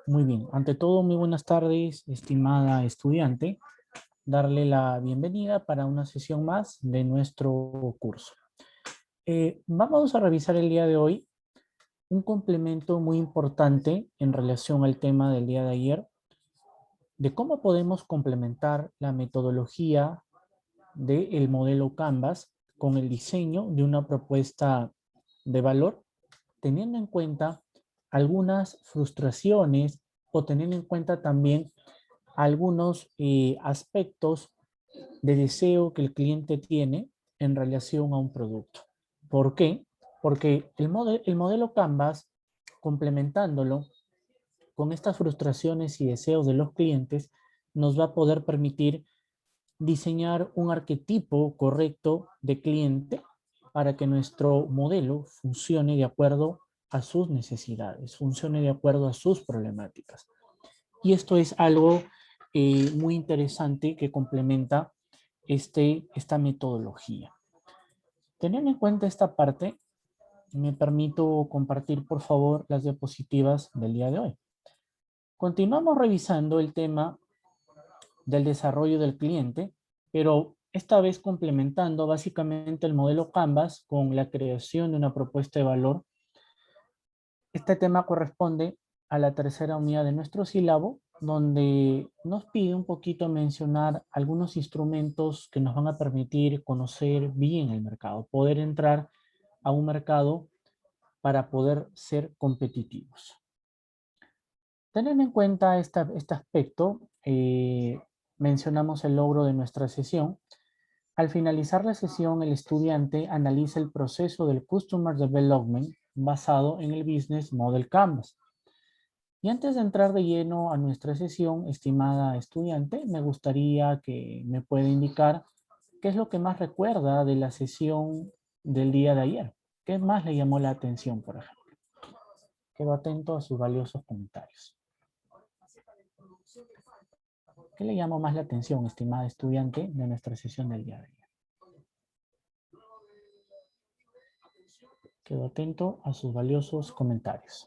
Muy bien. Ante todo, muy buenas tardes, estimada estudiante. Darle la bienvenida para una sesión más de nuestro curso. Vamos a revisar el día de hoy un complemento muy importante en relación al tema del día de ayer, de cómo podemos complementar la metodología del modelo Canvas con el diseño de una propuesta de valor, teniendo en cuenta algunas frustraciones o teniendo en cuenta también algunos aspectos de deseo que el cliente tiene en relación a un producto. ¿Por qué? Porque el modelo Canvas, complementándolo con estas frustraciones y deseos de los clientes, nos va a poder permitir diseñar un arquetipo correcto de cliente para que nuestro modelo funcione de acuerdo a sus necesidades, funcione de acuerdo a sus problemáticas. Y esto es algo muy interesante que complementa esta metodología. Teniendo en cuenta esta parte, me permito compartir, por favor, las diapositivas del día de hoy. Continuamos revisando el tema del desarrollo del cliente, pero esta vez complementando básicamente el modelo Canvas con la creación de una propuesta de valor. Este tema corresponde a la tercera unidad de nuestro sílabo, donde nos pide un poquito mencionar algunos instrumentos que nos van a permitir conocer bien el mercado, poder entrar a un mercado para poder ser competitivos. Teniendo en cuenta este aspecto, mencionamos el logro de nuestra sesión. Al finalizar la sesión, el estudiante analiza el proceso del Customer Development basado en el Business Model Canvas. Y antes de entrar de lleno a nuestra sesión, estimada estudiante, me gustaría que me pueda indicar qué es lo que más recuerda de la sesión del día de ayer. ¿Qué más le llamó la atención, por ejemplo? Quedo atento a sus valiosos comentarios. ¿Qué le llamó más la atención, estimada estudiante, de nuestra sesión del día de ayer? Quedo atento a sus valiosos comentarios.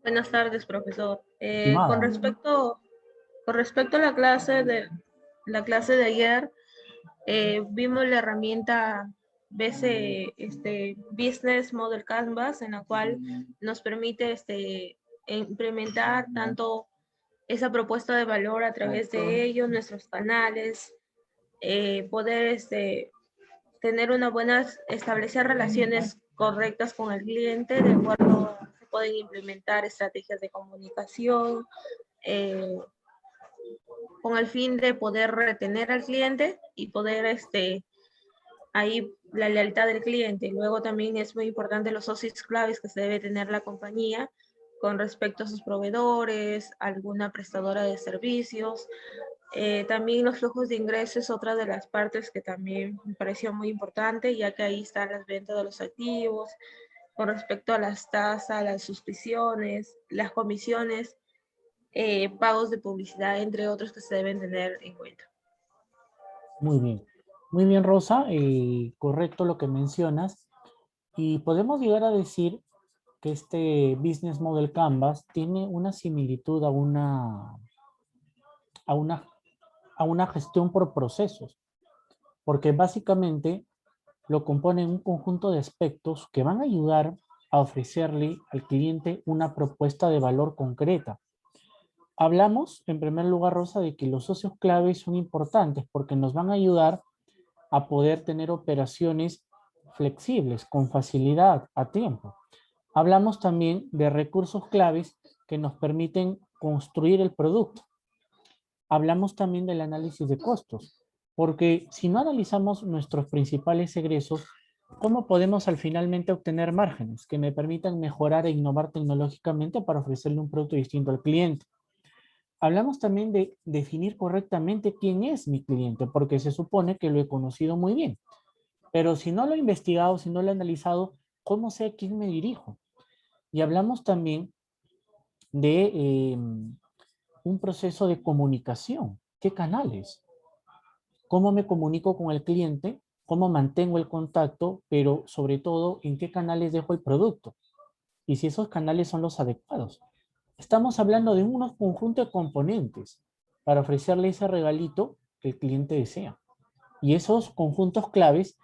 Buenas tardes, profesor. Estimada. Con respecto a la clase de ayer, vimos la herramienta Business Model Canvas, en la cual nos permite implementar tanto esa propuesta de valor a través de ellos, nuestros canales, poder tener establecer relaciones correctas con el cliente, de acuerdo, se pueden implementar estrategias de comunicación, eh, con el fin de poder retener al cliente y poder ahí la lealtad del cliente. Luego también es muy importante los socios claves que se debe tener la compañía con respecto a sus proveedores, alguna prestadora de servicios. También los flujos de ingresos es otra de las partes que también me pareció muy importante, ya que ahí están las ventas de los activos, con respecto a las tasas, las suscripciones, las comisiones, pagos de publicidad, entre otros que se deben tener en cuenta. Muy bien. Muy bien, Rosa. Correcto lo que mencionas. Y podemos llegar a decir que este Business Model Canvas tiene una similitud a una, a una gestión por procesos, porque básicamente lo componen un conjunto de aspectos que van a ayudar a ofrecerle al cliente una propuesta de valor concreta. Hablamos, en primer lugar, Rosa, de que los socios claves son importantes porque nos van a ayudar a poder tener operaciones flexibles, con facilidad, a tiempo. Hablamos también de recursos claves que nos permiten construir el producto. Hablamos también del análisis de costos, porque si no analizamos nuestros principales egresos, ¿cómo podemos al finalmente obtener márgenes que me permitan mejorar e innovar tecnológicamente para ofrecerle un producto distinto al cliente? Hablamos también de definir correctamente quién es mi cliente, porque se supone que lo he conocido muy bien. Pero si no lo he investigado, si no lo he analizado, ¿cómo sé a quién me dirijo? Y hablamos también de un proceso de comunicación. ¿Qué canales? ¿Cómo me comunico con el cliente? ¿Cómo mantengo el contacto? Pero sobre todo, ¿en qué canales dejo el producto? y si esos canales son los adecuados. Estamos hablando de unos conjuntos de componentes para ofrecerle ese regalito que el cliente desea. Y esos conjuntos claves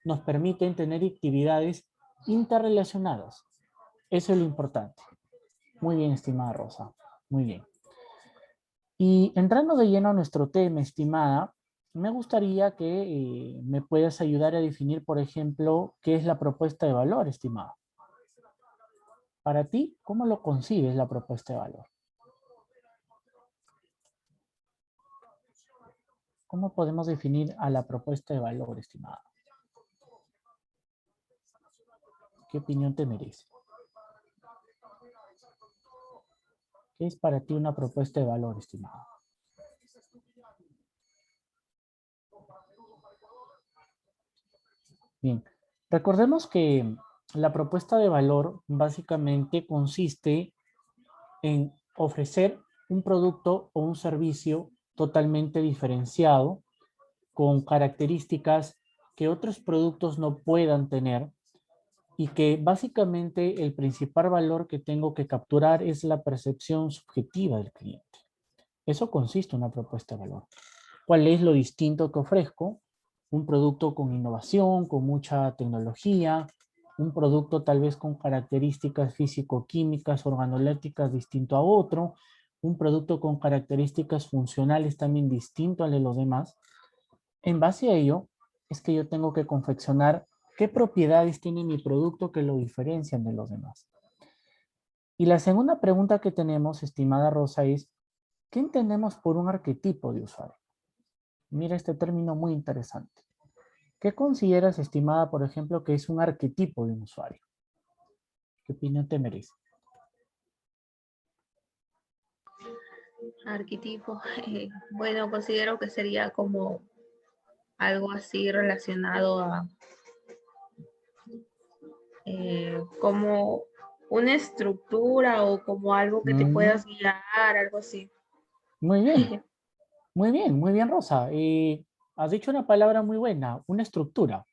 nos permiten tener actividades interrelacionadas. Eso es lo importante. Muy bien, estimada Rosa. Muy bien. Y entrando de lleno a nuestro tema, estimada, me gustaría que me puedas ayudar a definir, por ejemplo, qué es la propuesta de valor, estimada. Para ti, ¿cómo lo concibes la propuesta de valor? ¿Cómo podemos definir a la propuesta de valor, estimada? ¿Qué opinión te merece? ¿Qué es para ti una propuesta de valor, estimada? Bien, recordemos que la propuesta de valor básicamente consiste en ofrecer un producto o un servicio totalmente diferenciado, con características que otros productos no puedan tener y que básicamente el principal valor que tengo que capturar es la percepción subjetiva del cliente. Eso consiste en una propuesta de valor. ¿Cuál es lo distinto que ofrezco? Un producto con innovación, con mucha tecnología, un producto tal vez con características físico-químicas, organolépticas distinto a otro, un producto con características funcionales también distinto al de los demás. En base a ello, es que yo tengo que confeccionar qué propiedades tiene mi producto que lo diferencian de los demás. Y la segunda pregunta que tenemos, estimada Rosa, es, ¿qué entendemos por un arquetipo de usuario? Mira este término muy interesante. ¿Qué consideras, estimada, por ejemplo, que es un arquetipo de un usuario? ¿Qué opinión te merece? Arquetipo, bueno, considero que sería como algo así relacionado a como una estructura o como algo que te Mm, puedas guiar, algo así. muy bien, muy bien, Rosa. Has dicho una palabra muy buena, una estructura.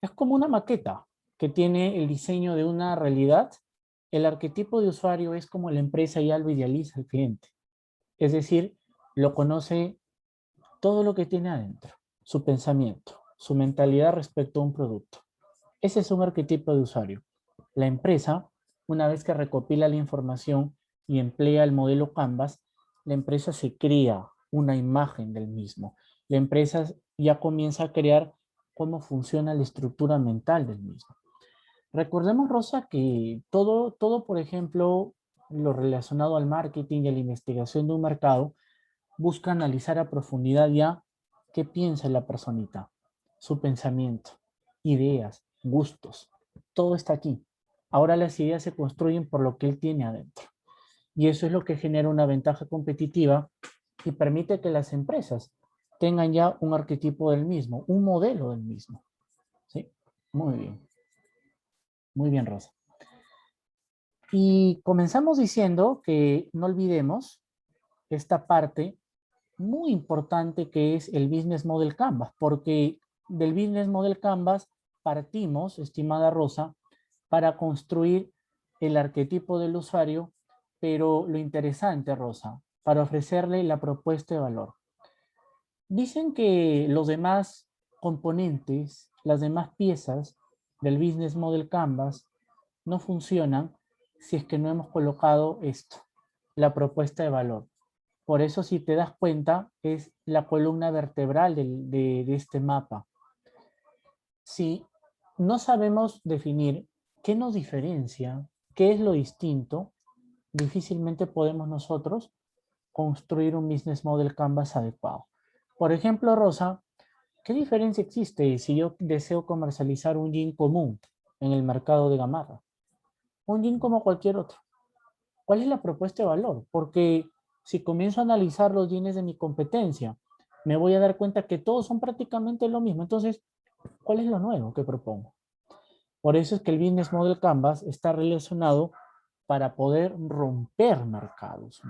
Es como una maqueta que tiene el diseño de una realidad. El arquetipo de usuario es como la empresa ya lo idealiza al cliente. Es decir, lo conoce todo lo que tiene adentro, su pensamiento, su mentalidad respecto a un producto. Ese es un arquetipo de usuario. La empresa, una vez que recopila la información y emplea el modelo Canvas, la empresa se crea una imagen del mismo. La empresa ya comienza a crear cómo funciona la estructura mental del mismo. Recordemos, Rosa, que todo, por ejemplo, lo relacionado al marketing y a la investigación de un mercado, busca analizar a profundidad ya qué piensa la personita, su pensamiento, ideas, gustos, todo está aquí. Ahora las ideas se construyen por lo que él tiene adentro. Y eso es lo que genera una ventaja competitiva y permite que las empresas tengan ya un arquetipo del mismo, un modelo del mismo. ¿Sí? Muy bien, Rosa. Y comenzamos diciendo que no olvidemos esta parte muy importante que es el Business Model Canvas, porque del Business Model Canvas partimos, estimada Rosa, para construir el arquetipo del usuario, pero lo interesante, Rosa, para ofrecerle la propuesta de valor. Dicen que los demás componentes, las demás piezas del Business Model Canvas no funcionan si es que no hemos colocado esto, la propuesta de valor. Por eso, si te das cuenta, es la columna vertebral de este mapa. Si no sabemos definir qué nos diferencia, qué es lo distinto, difícilmente podemos nosotros construir un business model Canvas adecuado. Por ejemplo, Rosa, ¿qué diferencia existe si yo deseo comercializar un jean común en el mercado de Gamarra? Un jean como cualquier otro. ¿Cuál es la propuesta de valor? Porque si comienzo a analizar los jeans de mi competencia, me voy a dar cuenta que todos son prácticamente lo mismo. Entonces, ¿cuál es lo nuevo que propongo? Por eso es que el Business Model Canvas está relacionado para poder romper mercados.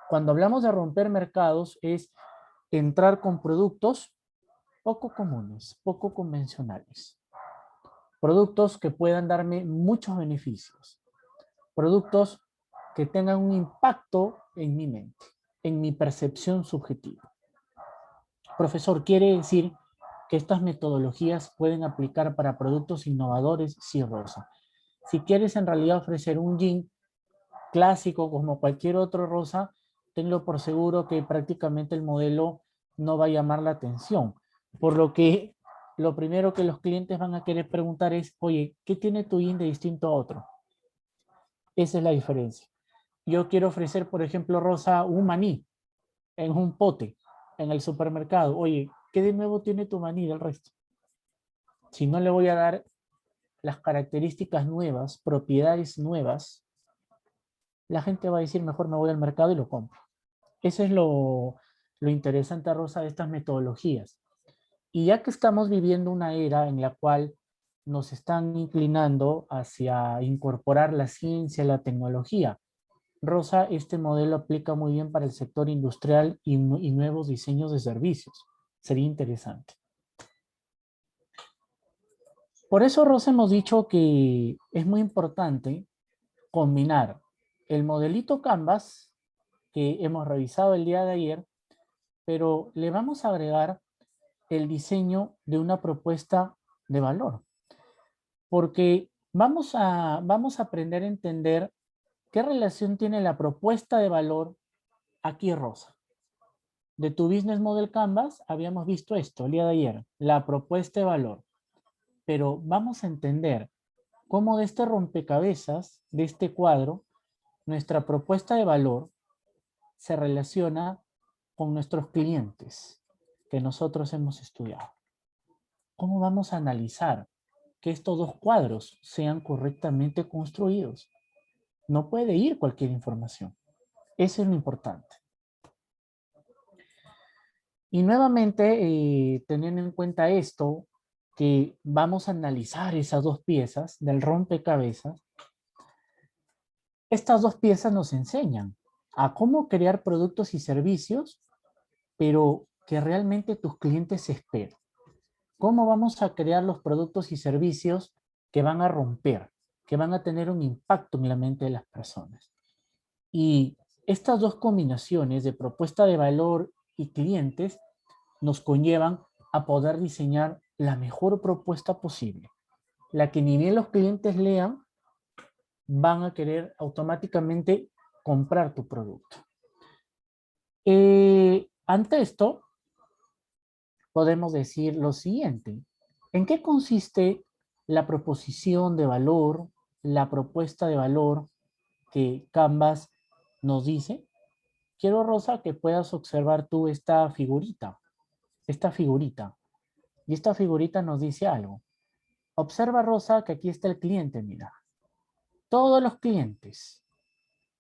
Cuando hablamos de romper mercados es entrar con productos poco comunes, poco convencionales. Productos que puedan darme muchos beneficios. Productos que tengan un impacto en mi mente, en mi percepción subjetiva. Profesor, ¿quiere decir que estas metodologías pueden aplicar para productos innovadores? Sí, Rosa. Si quieres en realidad ofrecer un gin clásico como cualquier otro, Rosa, tenlo por seguro que prácticamente el modelo no va a llamar la atención. Por lo que lo primero que los clientes van a querer preguntar es, oye, ¿qué tiene tu gin de distinto a otro? Esa es la diferencia. Yo quiero ofrecer, por ejemplo, Rosa, un maní en un pote en el supermercado. Oye, ¿qué de nuevo tiene tu maní del resto? Si no le voy a dar las características nuevas, propiedades nuevas, la gente va a decir, mejor me voy al mercado y lo compro. Eso es lo interesante, Rosa, de estas metodologías. Y ya que estamos viviendo una era en la cual nos están inclinando hacia incorporar la ciencia, la tecnología, Rosa, este modelo aplica muy bien para el sector industrial y nuevos diseños de servicios. Sería interesante. Por eso, Rosa, hemos dicho que es muy importante combinar el modelito Canvas que hemos revisado el día de ayer, pero le vamos a agregar el diseño de una propuesta de valor, porque vamos a aprender a entender qué relación tiene la propuesta de valor aquí, Rosa. De tu Business Model Canvas habíamos visto esto el día de ayer, la propuesta de valor, pero vamos a entender cómo de este rompecabezas, de este cuadro, nuestra propuesta de valor se relaciona con nuestros clientes que nosotros hemos estudiado. ¿Cómo vamos a analizar que estos dos cuadros sean correctamente construidos? No puede ir cualquier información. Eso es lo importante. Y nuevamente, teniendo en cuenta esto, que vamos a analizar esas dos piezas del rompecabezas, estas dos piezas nos enseñan a cómo crear productos y servicios, pero que realmente tus clientes esperan. ¿Cómo vamos a crear los productos y servicios que van a romper, que van a tener un impacto en la mente de las personas? Y estas dos combinaciones de propuesta de valor y clientes nos conllevan a poder diseñar la mejor propuesta posible, la que ni bien los clientes lean, van a querer automáticamente comprar tu producto. Ante esto, podemos decir lo siguiente. ¿En qué consiste la proposición de valor, la propuesta de valor que Canvas nos dice? Quiero, Rosa, que puedas observar tú esta figurita. Esta figurita. Y esta figurita nos dice algo. Observa, Rosa, que aquí está el cliente, mira. Todos los clientes,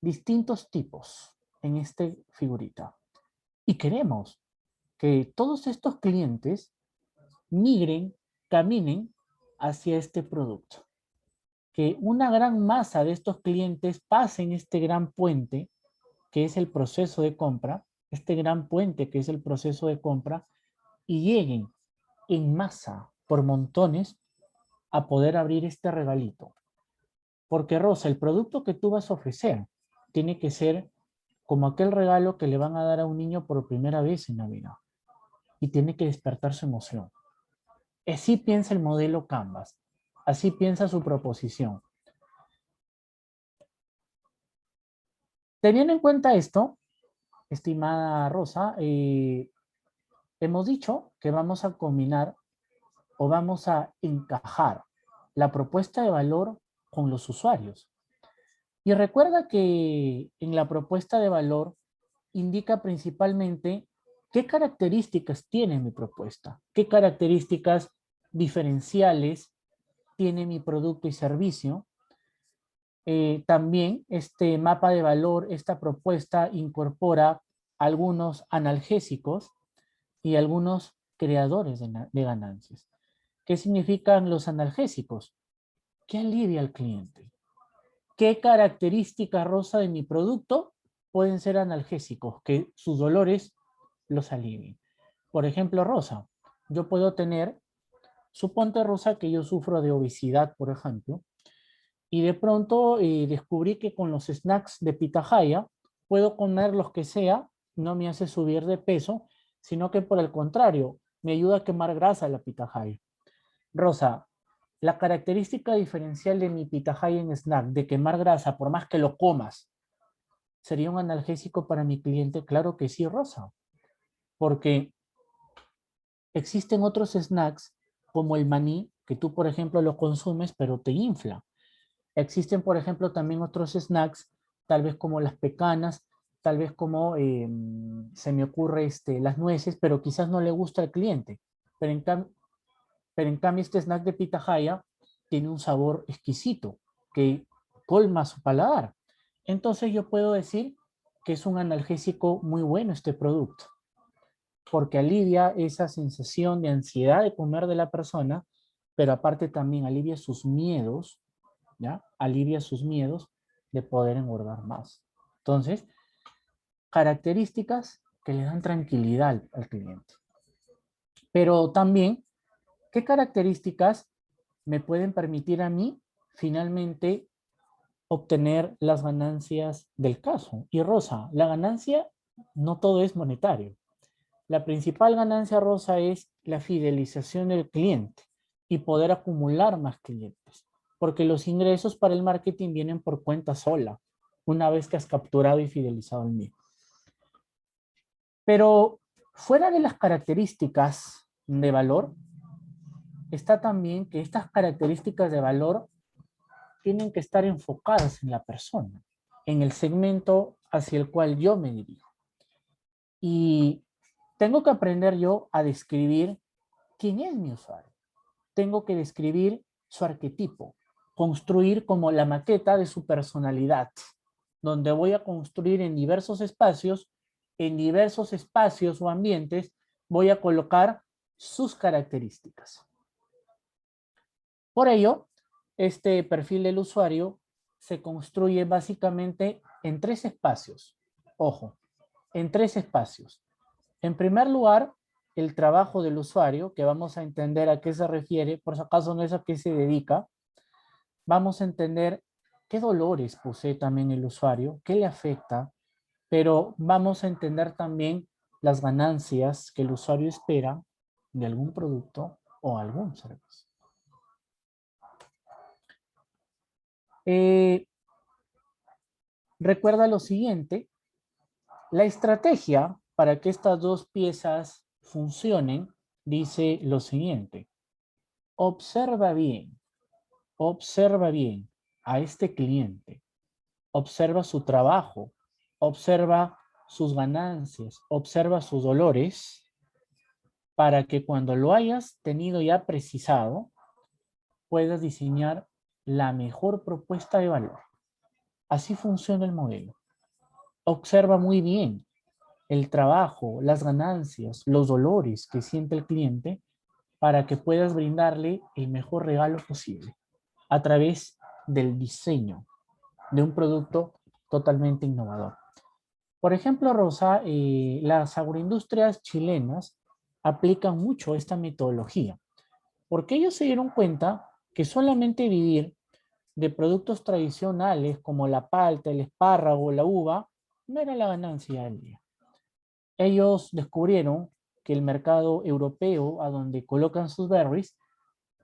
distintos tipos en esta figurita. Y queremos que todos estos clientes migren, caminen hacia este producto. Que una gran masa de estos clientes pasen este gran puente, que es el proceso de compra, este gran puente que es el proceso de compra, y lleguen en masa, por montones, a poder abrir este regalito. Porque, Rosa, el producto que tú vas a ofrecer tiene que ser como aquel regalo que le van a dar a un niño por primera vez en Navidad. Y tiene que despertar su emoción. Así piensa el modelo Canvas. Así piensa su proposición. Teniendo en cuenta esto, estimada Rosa, hemos dicho que vamos a combinar o vamos a encajar la propuesta de valor con los usuarios. Y recuerda que en la propuesta de valor indica principalmente qué características tiene mi propuesta, qué características diferenciales tiene mi producto y servicio. También este mapa de valor, esta propuesta incorpora algunos analgésicos y algunos creadores de ganancias. ¿Qué significan los analgésicos? ¿Qué alivia al cliente? ¿Qué características, Rosa, de mi producto pueden ser analgésicos? Que sus dolores los alivien. Por ejemplo, Rosa, yo puedo tener Suponte, Rosa, que yo sufro de obesidad, por ejemplo, y de pronto descubrí que con los snacks de pitahaya puedo comer los que sea, no me hace subir de peso, sino que por el contrario, me ayuda a quemar grasa la pitahaya. Rosa, la característica diferencial de mi pitahaya en snack, de quemar grasa, por más que lo comas, ¿sería un analgésico para mi cliente? Claro que sí, Rosa, porque existen otros snacks como el maní, que tú, por ejemplo, lo consumes, pero te infla. Existen, por ejemplo, también otros snacks, tal vez como las pecanas, tal vez como se me ocurre las nueces, pero quizás no le gusta al cliente. Pero en cambio este snack de pitahaya tiene un sabor exquisito que colma su paladar. Entonces yo puedo decir que es un analgésico muy bueno este producto, porque alivia esa sensación de ansiedad de comer de la persona, pero aparte también alivia sus miedos, ¿ya? Alivia sus miedos de poder engordar más. Entonces, características que le dan tranquilidad al cliente. Pero también, ¿qué características me pueden permitir a mí finalmente obtener las ganancias del caso? Y Rosa, la ganancia no todo es monetario. La principal ganancia, Rosa, es la fidelización del cliente y poder acumular más clientes, porque los ingresos para el marketing vienen por cuenta sola, una vez que has capturado y fidelizado el mismo. Pero fuera de las características de valor, está también que estas características de valor tienen que estar enfocadas en la persona, en el segmento hacia el cual yo me dirijo. Y tengo que aprender yo a describir quién es mi usuario. Tengo que describir su arquetipo, construir como la maqueta de su personalidad, donde voy a construir en diversos espacios o ambientes, voy a colocar sus características. Por ello, este perfil del usuario se construye básicamente en tres espacios. Ojo, en tres espacios. En primer lugar, el trabajo del usuario, que vamos a entender a qué se refiere, por si acaso no es a qué se dedica. Vamos a entender qué dolores posee también el usuario, qué le afecta, pero vamos a entender también las ganancias que el usuario espera de algún producto o algún servicio. Recuerda lo siguiente, la estrategia para que estas dos piezas funcionen dice lo siguiente, observa bien a este cliente, observa su trabajo, observa sus ganancias, observa sus dolores, para que cuando lo hayas tenido ya precisado, puedas diseñar la mejor propuesta de valor. Así funciona el modelo. Observa muy bien el trabajo, las ganancias, los dolores que siente el cliente para que puedas brindarle el mejor regalo posible a través del diseño de un producto totalmente innovador. Por ejemplo, Rosa, las agroindustrias chilenas aplican mucho esta metodología, porque ellos se dieron cuenta que solamente vivir de productos tradicionales como la palta, el espárrago, la uva, no era la ganancia del día. Ellos descubrieron que el mercado europeo, a donde colocan sus berries,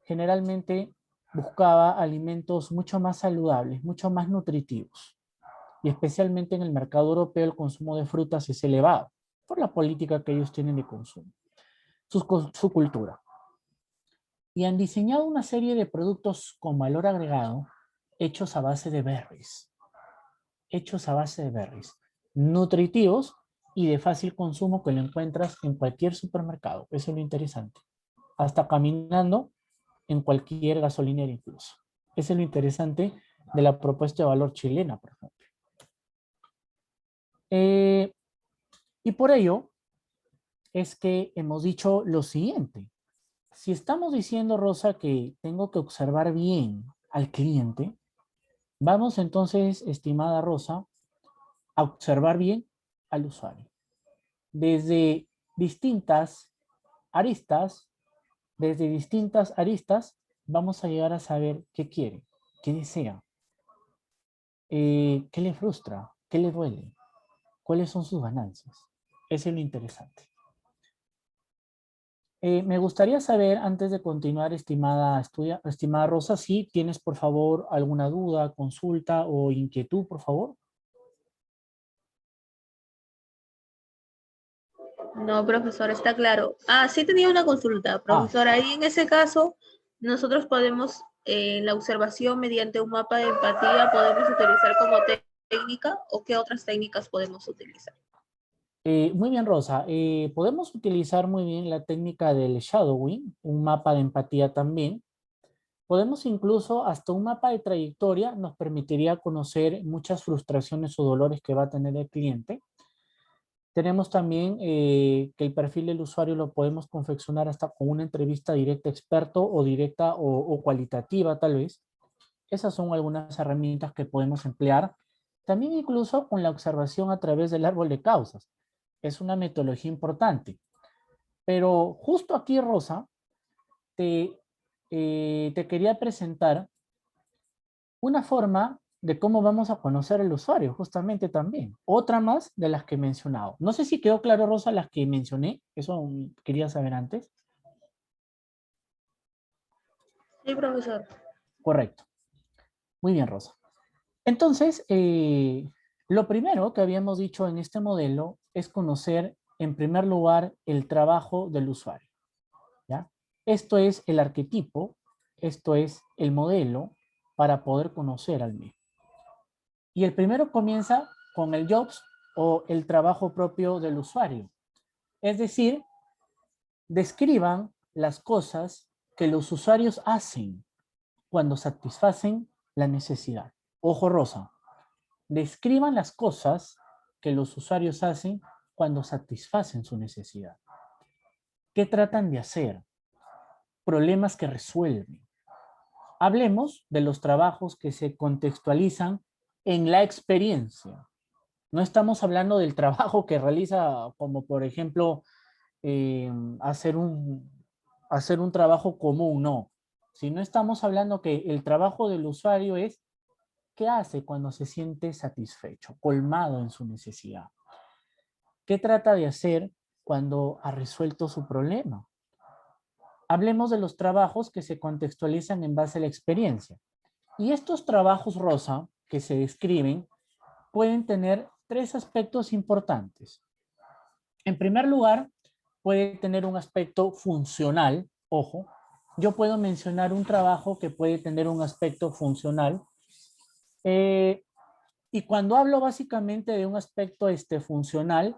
generalmente buscaba alimentos mucho más saludables, mucho más nutritivos. Y especialmente en el mercado europeo el consumo de frutas es elevado por la política que ellos tienen de consumo, su cultura. Y han diseñado una serie de productos con valor agregado hechos a base de berries. Hechos a base de berries. Nutritivos y de fácil consumo que lo encuentras en cualquier supermercado. Eso es lo interesante. Hasta caminando en cualquier gasolinera incluso. Eso es lo interesante de la propuesta de valor chilena, por ejemplo. Y por ello es que hemos dicho lo siguiente. Si estamos diciendo, Rosa, que tengo que observar bien al cliente, vamos entonces, estimada Rosa, a observar bien al usuario. Desde distintas aristas desde distintas aristas, vamos a llegar a saber qué quiere, qué desea, qué le frustra, qué le duele, cuáles son sus ganancias. Eso es lo interesante. Me gustaría saber, antes de continuar, estimada Rosa, si tienes, por favor, alguna duda, consulta o inquietud, por favor. No, profesor, está claro. Ah, sí tenía una consulta, Ah, profesor. Ahí en ese caso, nosotros podemos, la observación mediante un mapa de empatía, podemos utilizar como técnica o qué otras técnicas podemos utilizar. muy bien, Rosa. Podemos utilizar muy bien la técnica del shadowing, un mapa de empatía también. Podemos incluso, hasta un mapa de trayectoria nos permitiría conocer muchas frustraciones o dolores que va a tener el cliente. Tenemos también que el perfil del usuario lo podemos confeccionar hasta con una entrevista directa experto o directa o cualitativa tal vez. Esas son algunas herramientas que podemos emplear. También incluso con la observación a través del árbol de causas. Es una metodología importante. Pero justo aquí, Rosa, te, te quería presentar una forma de cómo vamos a conocer al usuario, justamente también. Otra más de las que he mencionado. No sé si quedó claro, Rosa, las que mencioné. Eso quería saber antes. Sí, profesor. Correcto. Muy bien, Rosa. Entonces, lo primero que habíamos dicho en este modelo es conocer, en primer lugar, el trabajo del usuario. ¿Ya? Esto es el arquetipo, esto es el modelo para poder conocer al mismo. Y el primero comienza con el jobs o el trabajo propio del usuario. Es decir, describan las cosas que los usuarios hacen cuando satisfacen la necesidad. Ojo rosa, describan las cosas que los usuarios hacen cuando satisfacen su necesidad. ¿Qué tratan de hacer? Problemas que resuelven. Hablemos de los trabajos que se contextualizan en la experiencia. No estamos hablando del trabajo que realiza, como por ejemplo, eh, hacer, un, hacer un trabajo común, no. Si no estamos hablando que el trabajo del usuario es qué hace cuando se siente satisfecho, colmado en su necesidad. ¿Qué trata de hacer cuando ha resuelto su problema? Hablemos de los trabajos que se contextualizan en base a la experiencia. Y estos trabajos rosa que se describen pueden tener tres aspectos importantes. En primer lugar, puede tener un aspecto funcional. Ojo, yo puedo mencionar un trabajo que puede tener un aspecto funcional. Eh, y cuando hablo básicamente de un aspecto funcional,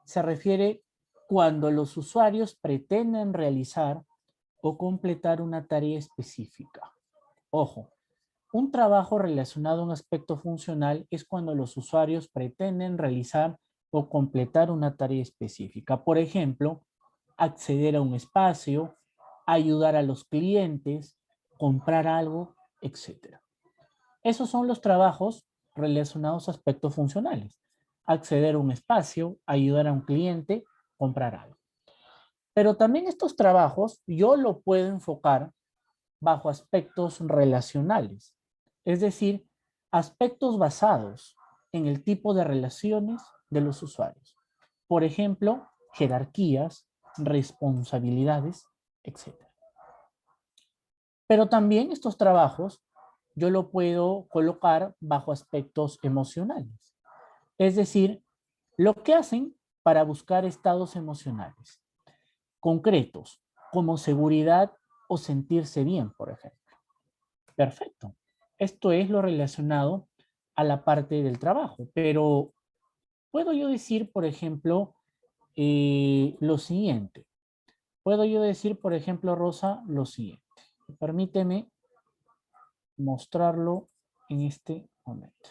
se refiere cuando los usuarios pretenden realizar o completar una tarea específica. Ojo, un trabajo relacionado a un aspecto funcional es cuando los usuarios pretenden realizar o completar una tarea específica. Por ejemplo, acceder a un espacio, ayudar a los clientes, comprar algo, etc. Esos son los trabajos relacionados a aspectos funcionales. Acceder a un espacio, ayudar a un cliente, comprar algo. Pero también estos trabajos yo lo puedo enfocar bajo aspectos relacionales, es decir, aspectos basados en el tipo de relaciones de los usuarios. Por ejemplo, jerarquías, responsabilidades, etc. Pero también estos trabajos yo lo puedo colocar bajo aspectos emocionales, es decir, lo que hacen para buscar estados emocionales concretos, como seguridad o sentirse bien, por ejemplo. Perfecto. Esto es lo relacionado a la parte del trabajo, pero puedo yo decir, por ejemplo, lo siguiente. Puedo yo decir, por ejemplo, Rosa, lo siguiente. Permíteme mostrarlo en este momento.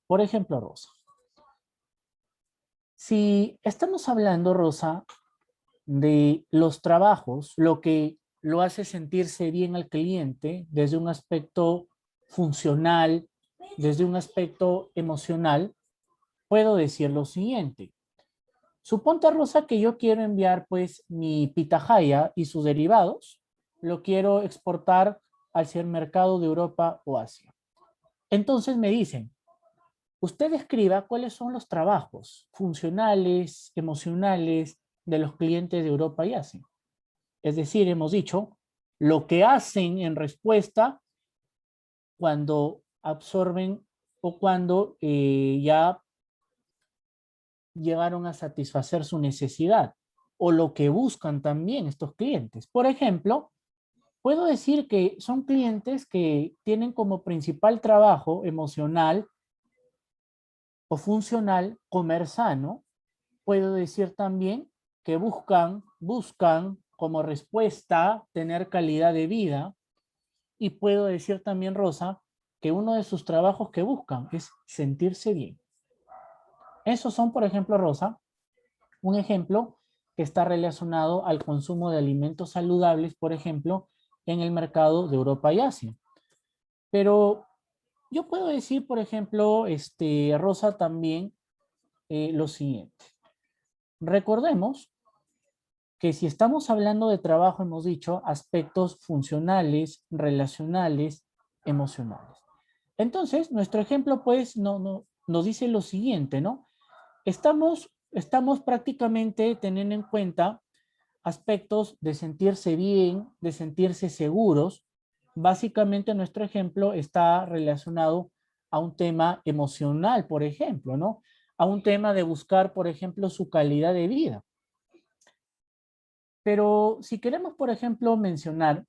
Por ejemplo, Rosa. Si estamos hablando, Rosa, de los trabajos, lo que lo hace sentirse bien al cliente desde un aspecto funcional, desde un aspecto emocional, puedo decir lo siguiente. Suponte, Rosa, que yo quiero enviar pues mi pitahaya y sus derivados, lo quiero exportar hacia el mercado de Europa o Asia. Entonces me dicen, usted escriba cuáles son los trabajos funcionales, emocionales de los clientes de Europa y Asia. Es decir, hemos dicho lo que hacen en respuesta cuando absorben o cuando ya llegaron a satisfacer su necesidad o lo que buscan también estos clientes. Por ejemplo, puedo decir que son clientes que tienen como principal trabajo emocional o funcional comer sano. Puedo decir también que buscan como respuesta tener calidad de vida. Y puedo decir también, Rosa, que uno de sus trabajos que buscan es sentirse bien. Esos son, por ejemplo, Rosa, un ejemplo que está relacionado al consumo de alimentos saludables, por ejemplo, en el mercado de Europa y Asia. Pero yo puedo decir, por ejemplo, Rosa, también lo siguiente. Recordemos que si estamos hablando de trabajo, hemos dicho aspectos funcionales, relacionales, emocionales. Entonces, nuestro ejemplo, pues, nos dice lo siguiente, ¿no? Estamos prácticamente teniendo en cuenta aspectos de sentirse bien, de sentirse seguros. Básicamente, nuestro ejemplo está relacionado a un tema emocional, por ejemplo, ¿no? A un tema de buscar, por ejemplo, su calidad de vida. Pero si queremos, por ejemplo, mencionar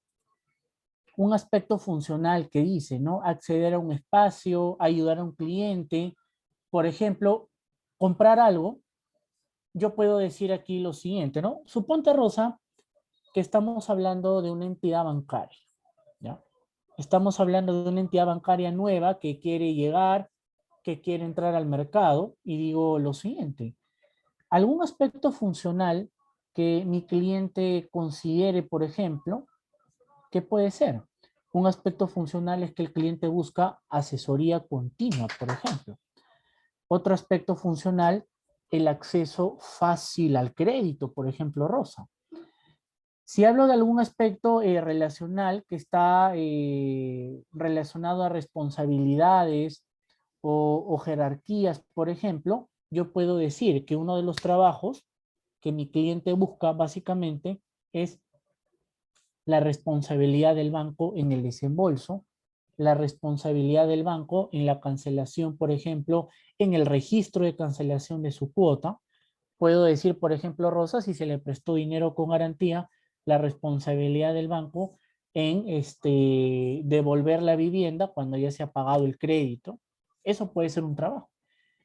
un aspecto funcional que dice, ¿no? Acceder a un espacio, ayudar a un cliente, por ejemplo, comprar algo, yo puedo decir aquí lo siguiente, ¿no? Suponte, Rosa, que estamos hablando de una entidad bancaria, ¿ya? Estamos hablando de una entidad bancaria nueva que quiere llegar, que quiere entrar al mercado, y digo lo siguiente, algún aspecto funcional que mi cliente considere, por ejemplo, ¿qué puede ser? Un aspecto funcional es que el cliente busca asesoría continua, por ejemplo. Otro aspecto funcional, el acceso fácil al crédito, por ejemplo, Rosa. Si hablo de algún aspecto relacional que está relacionado a responsabilidades o jerarquías, por ejemplo, yo puedo decir que uno de los trabajos que mi cliente busca básicamente es la responsabilidad del banco en el desembolso, la responsabilidad del banco en la cancelación, por ejemplo, en el registro de cancelación de su cuota. Puedo decir, por ejemplo, Rosa, si se le prestó dinero con garantía, la responsabilidad del banco en devolver la vivienda cuando ya se ha pagado el crédito. Eso puede ser un trabajo.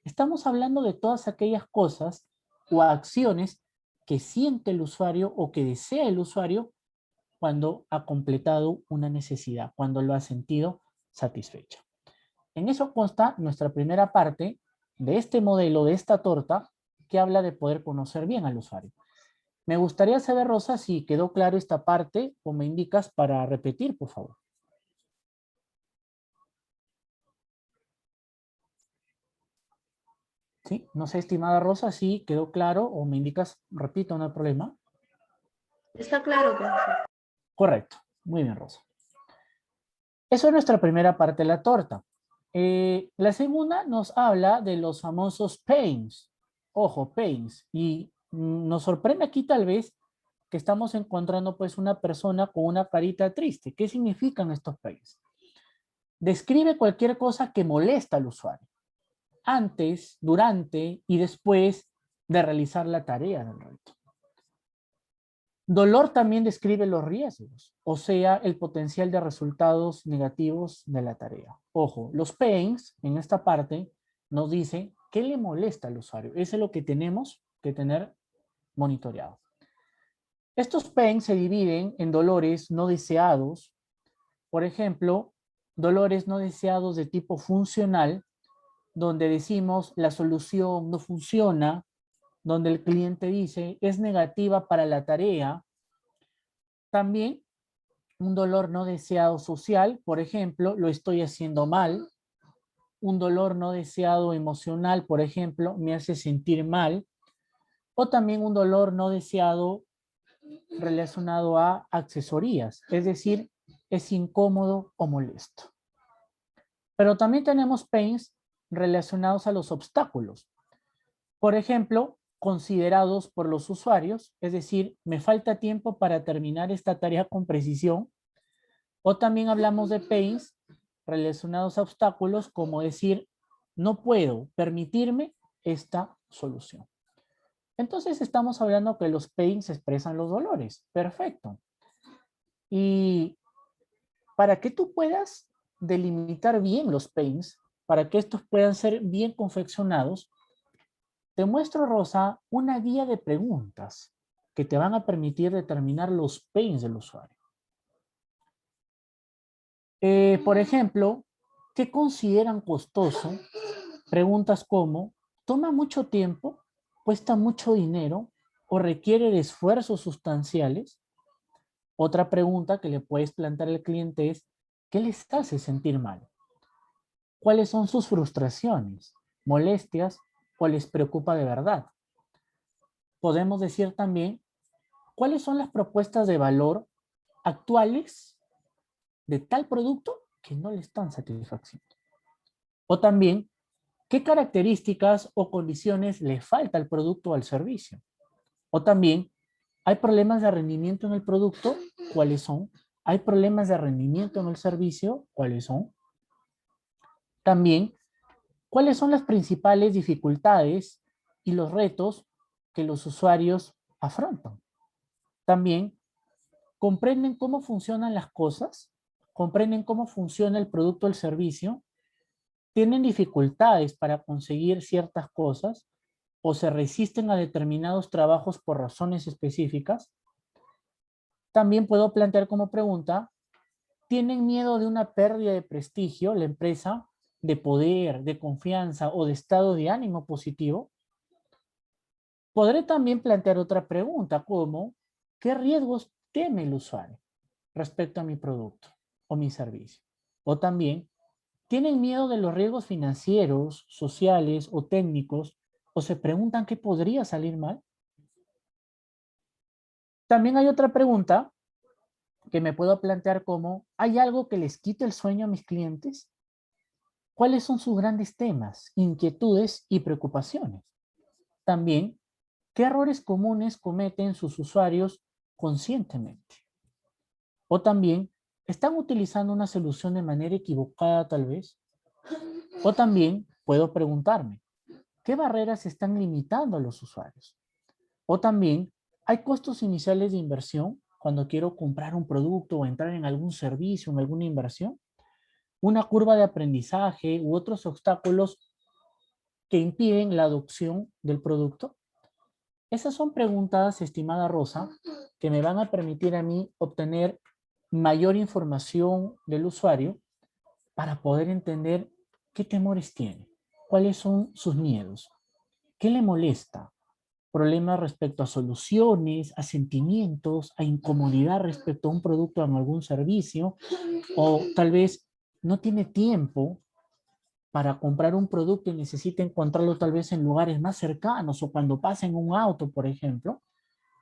Estamos hablando de todas aquellas cosas o acciones que siente el usuario o que desea el usuario cuando ha completado una necesidad, cuando lo ha sentido satisfecho. En eso consta nuestra primera parte de este modelo, de esta torta, que habla de poder conocer bien al usuario. Me gustaría saber, Rosa, si quedó claro esta parte o me indicas para repetir, por favor. ¿Sí? No sé, estimada Rosa, si quedó claro o me indicas, repito, no hay problema. Está claro, profesor. Correcto. Muy bien, Rosa. Eso es nuestra primera parte de la torta. La segunda nos habla de los famosos pains. Ojo, pains. Y nos sorprende aquí tal vez que estamos encontrando pues una persona con una carita triste. ¿Qué significan estos pains? Describe cualquier cosa que molesta al usuario. Antes, durante y después de realizar la tarea del reto. Dolor también describe los riesgos, o sea, el potencial de resultados negativos de la tarea. Ojo, los pains en esta parte nos dice qué le molesta al usuario. Eso es lo que tenemos que tener monitoreado. Estos pains se dividen en dolores no deseados. Por ejemplo, dolores no deseados de tipo funcional, donde decimos la solución no funciona, donde el cliente dice es negativa para la tarea. También un dolor no deseado social, por ejemplo, lo estoy haciendo mal. Un dolor no deseado emocional, por ejemplo, me hace sentir mal. O también un dolor no deseado relacionado a accesorías, es decir, es incómodo o molesto. Pero también tenemos pains relacionados a los obstáculos. Por ejemplo, considerados por los usuarios, es decir, me falta tiempo para terminar esta tarea con precisión. O también hablamos de pains relacionados a obstáculos, como decir, no puedo permitirme esta solución. Entonces estamos hablando que los pains expresan los dolores. Perfecto. Y para que tú puedas delimitar bien los pains, para que estos puedan ser bien confeccionados, te muestro, Rosa, una guía de preguntas que te van a permitir determinar los pains del usuario. Por ejemplo, ¿qué consideran costoso? Preguntas como, ¿toma mucho tiempo? ¿Cuesta mucho dinero? ¿O requiere de esfuerzos sustanciales? Otra pregunta que le puedes plantear al cliente es, ¿qué les hace sentir mal? ¿Cuáles son sus frustraciones, molestias o les preocupa de verdad? Podemos decir también, ¿cuáles son las propuestas de valor actuales de tal producto que no le están satisfaciendo? O también, ¿qué características o condiciones le falta al producto o al servicio? O también, ¿hay problemas de rendimiento en el producto? ¿Cuáles son? ¿Hay problemas de rendimiento en el servicio? ¿Cuáles son? También, ¿cuáles son las principales dificultades y los retos que los usuarios afrontan? También, ¿comprenden cómo funcionan las cosas? ¿Comprenden cómo funciona el producto o el servicio? ¿Tienen dificultades para conseguir ciertas cosas o se resisten a determinados trabajos por razones específicas? También puedo plantear como pregunta, ¿tienen miedo de una pérdida de prestigio, la empresa, de poder, de confianza o de estado de ánimo positivo? Podré también plantear otra pregunta como, ¿qué riesgos teme el usuario respecto a mi producto o mi servicio? O también, ¿tienen miedo de los riesgos financieros, sociales o técnicos o se preguntan qué podría salir mal? También hay otra pregunta que me puedo plantear como, ¿hay algo que les quite el sueño a mis clientes? ¿Cuáles son sus grandes temas, inquietudes y preocupaciones? También, ¿qué errores comunes cometen sus usuarios conscientemente? O también, ¿están utilizando una solución de manera equivocada tal vez? O también, puedo preguntarme, ¿qué barreras están limitando a los usuarios? O también, ¿hay costos iniciales de inversión cuando quiero comprar un producto o entrar en algún servicio, en alguna inversión? ¿Una curva de aprendizaje u otros obstáculos que impiden la adopción del producto? Esas son preguntas, estimada Rosa, que me van a permitir a mí obtener mayor información del usuario para poder entender qué temores tiene, cuáles son sus miedos, qué le molesta, problemas respecto a soluciones, a sentimientos, a incomodidad respecto a un producto o a algún servicio, o tal vez no tiene tiempo para comprar un producto y necesita encontrarlo tal vez en lugares más cercanos o cuando pasa en un auto, por ejemplo,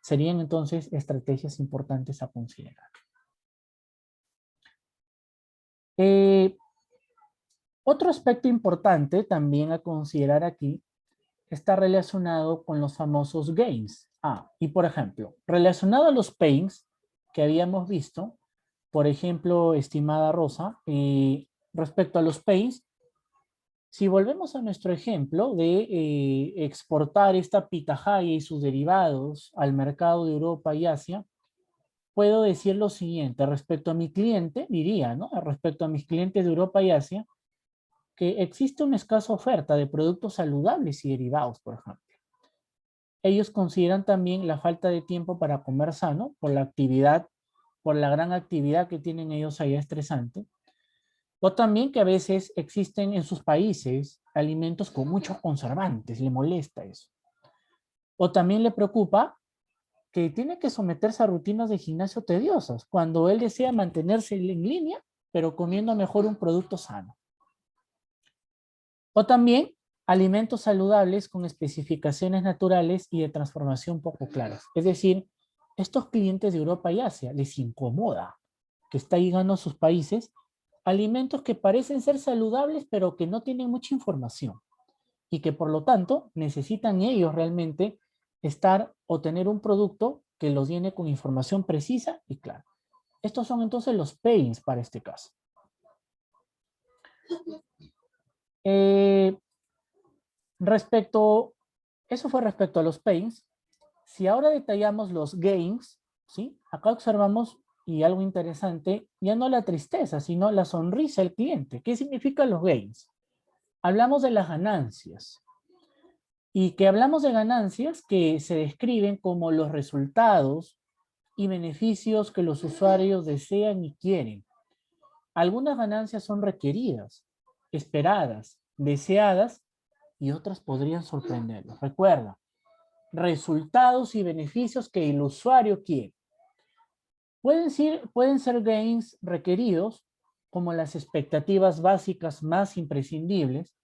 serían entonces estrategias importantes a considerar. Otro aspecto importante también a considerar aquí está relacionado con los famosos gains. Y por ejemplo, relacionado a los pains que habíamos visto, por ejemplo, estimada Rosa, respecto a los pains, si volvemos a nuestro ejemplo de exportar esta pitahaya y sus derivados al mercado de Europa y Asia, puedo decir lo siguiente, respecto a mi cliente, diría, ¿no? Respecto a mis clientes de Europa y Asia, que existe una escasa oferta de productos saludables y derivados, por ejemplo. Ellos consideran también la falta de tiempo para comer sano por la actividad, por la gran actividad que tienen ellos allá estresante. O también que a veces existen en sus países alimentos con muchos conservantes, le molesta eso. O también le preocupa que tiene que someterse a rutinas de gimnasio tediosas cuando él desea mantenerse en línea, pero comiendo mejor un producto sano. O también alimentos saludables con especificaciones naturales y de transformación poco claras. Es decir, estos clientes de Europa y Asia les incomoda que está llegando a sus países alimentos que parecen ser saludables, pero que no tienen mucha información y que por lo tanto necesitan ellos realmente estar o tener un producto que los llene con información precisa y clara. Estos son entonces los pains para este caso. Eso fue respecto a los pains. Si ahora detallamos los gains, ¿sí? Acá observamos, y algo interesante, ya no la tristeza, sino la sonrisa del cliente. ¿Qué significan los gains? Hablamos de las ganancias. Y que hablamos de ganancias que se describen como los resultados y beneficios que los usuarios desean y quieren. Algunas ganancias son requeridas, esperadas, deseadas, y otras podrían sorprenderlos. Recuerda, resultados y beneficios que el usuario quiere. Pueden ser gains requeridos, como las expectativas básicas más imprescindibles.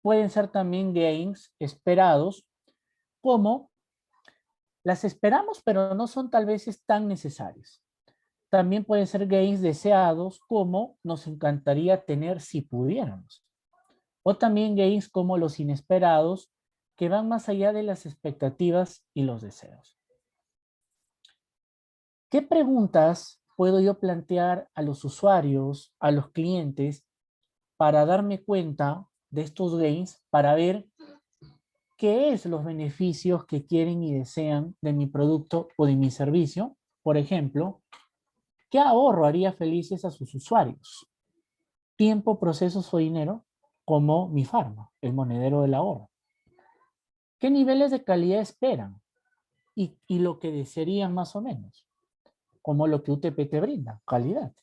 Pueden ser también gains esperados, como las esperamos, pero no son tal vez tan necesarios. También pueden ser gains deseados, como nos encantaría tener si pudiéramos. O también gains como los inesperados, que van más allá de las expectativas y los deseos. ¿Qué preguntas puedo yo plantear a los usuarios, a los clientes, para darme cuenta de estos gains, para ver qué es los beneficios que quieren y desean de mi producto o de mi servicio? Por ejemplo, ¿qué ahorro haría felices a sus usuarios? Tiempo, procesos o dinero, como mi farma, el monedero del ahorro. ¿Qué niveles de calidad esperan? Y lo que desearían más o menos, como lo que UTP te brinda, calidad.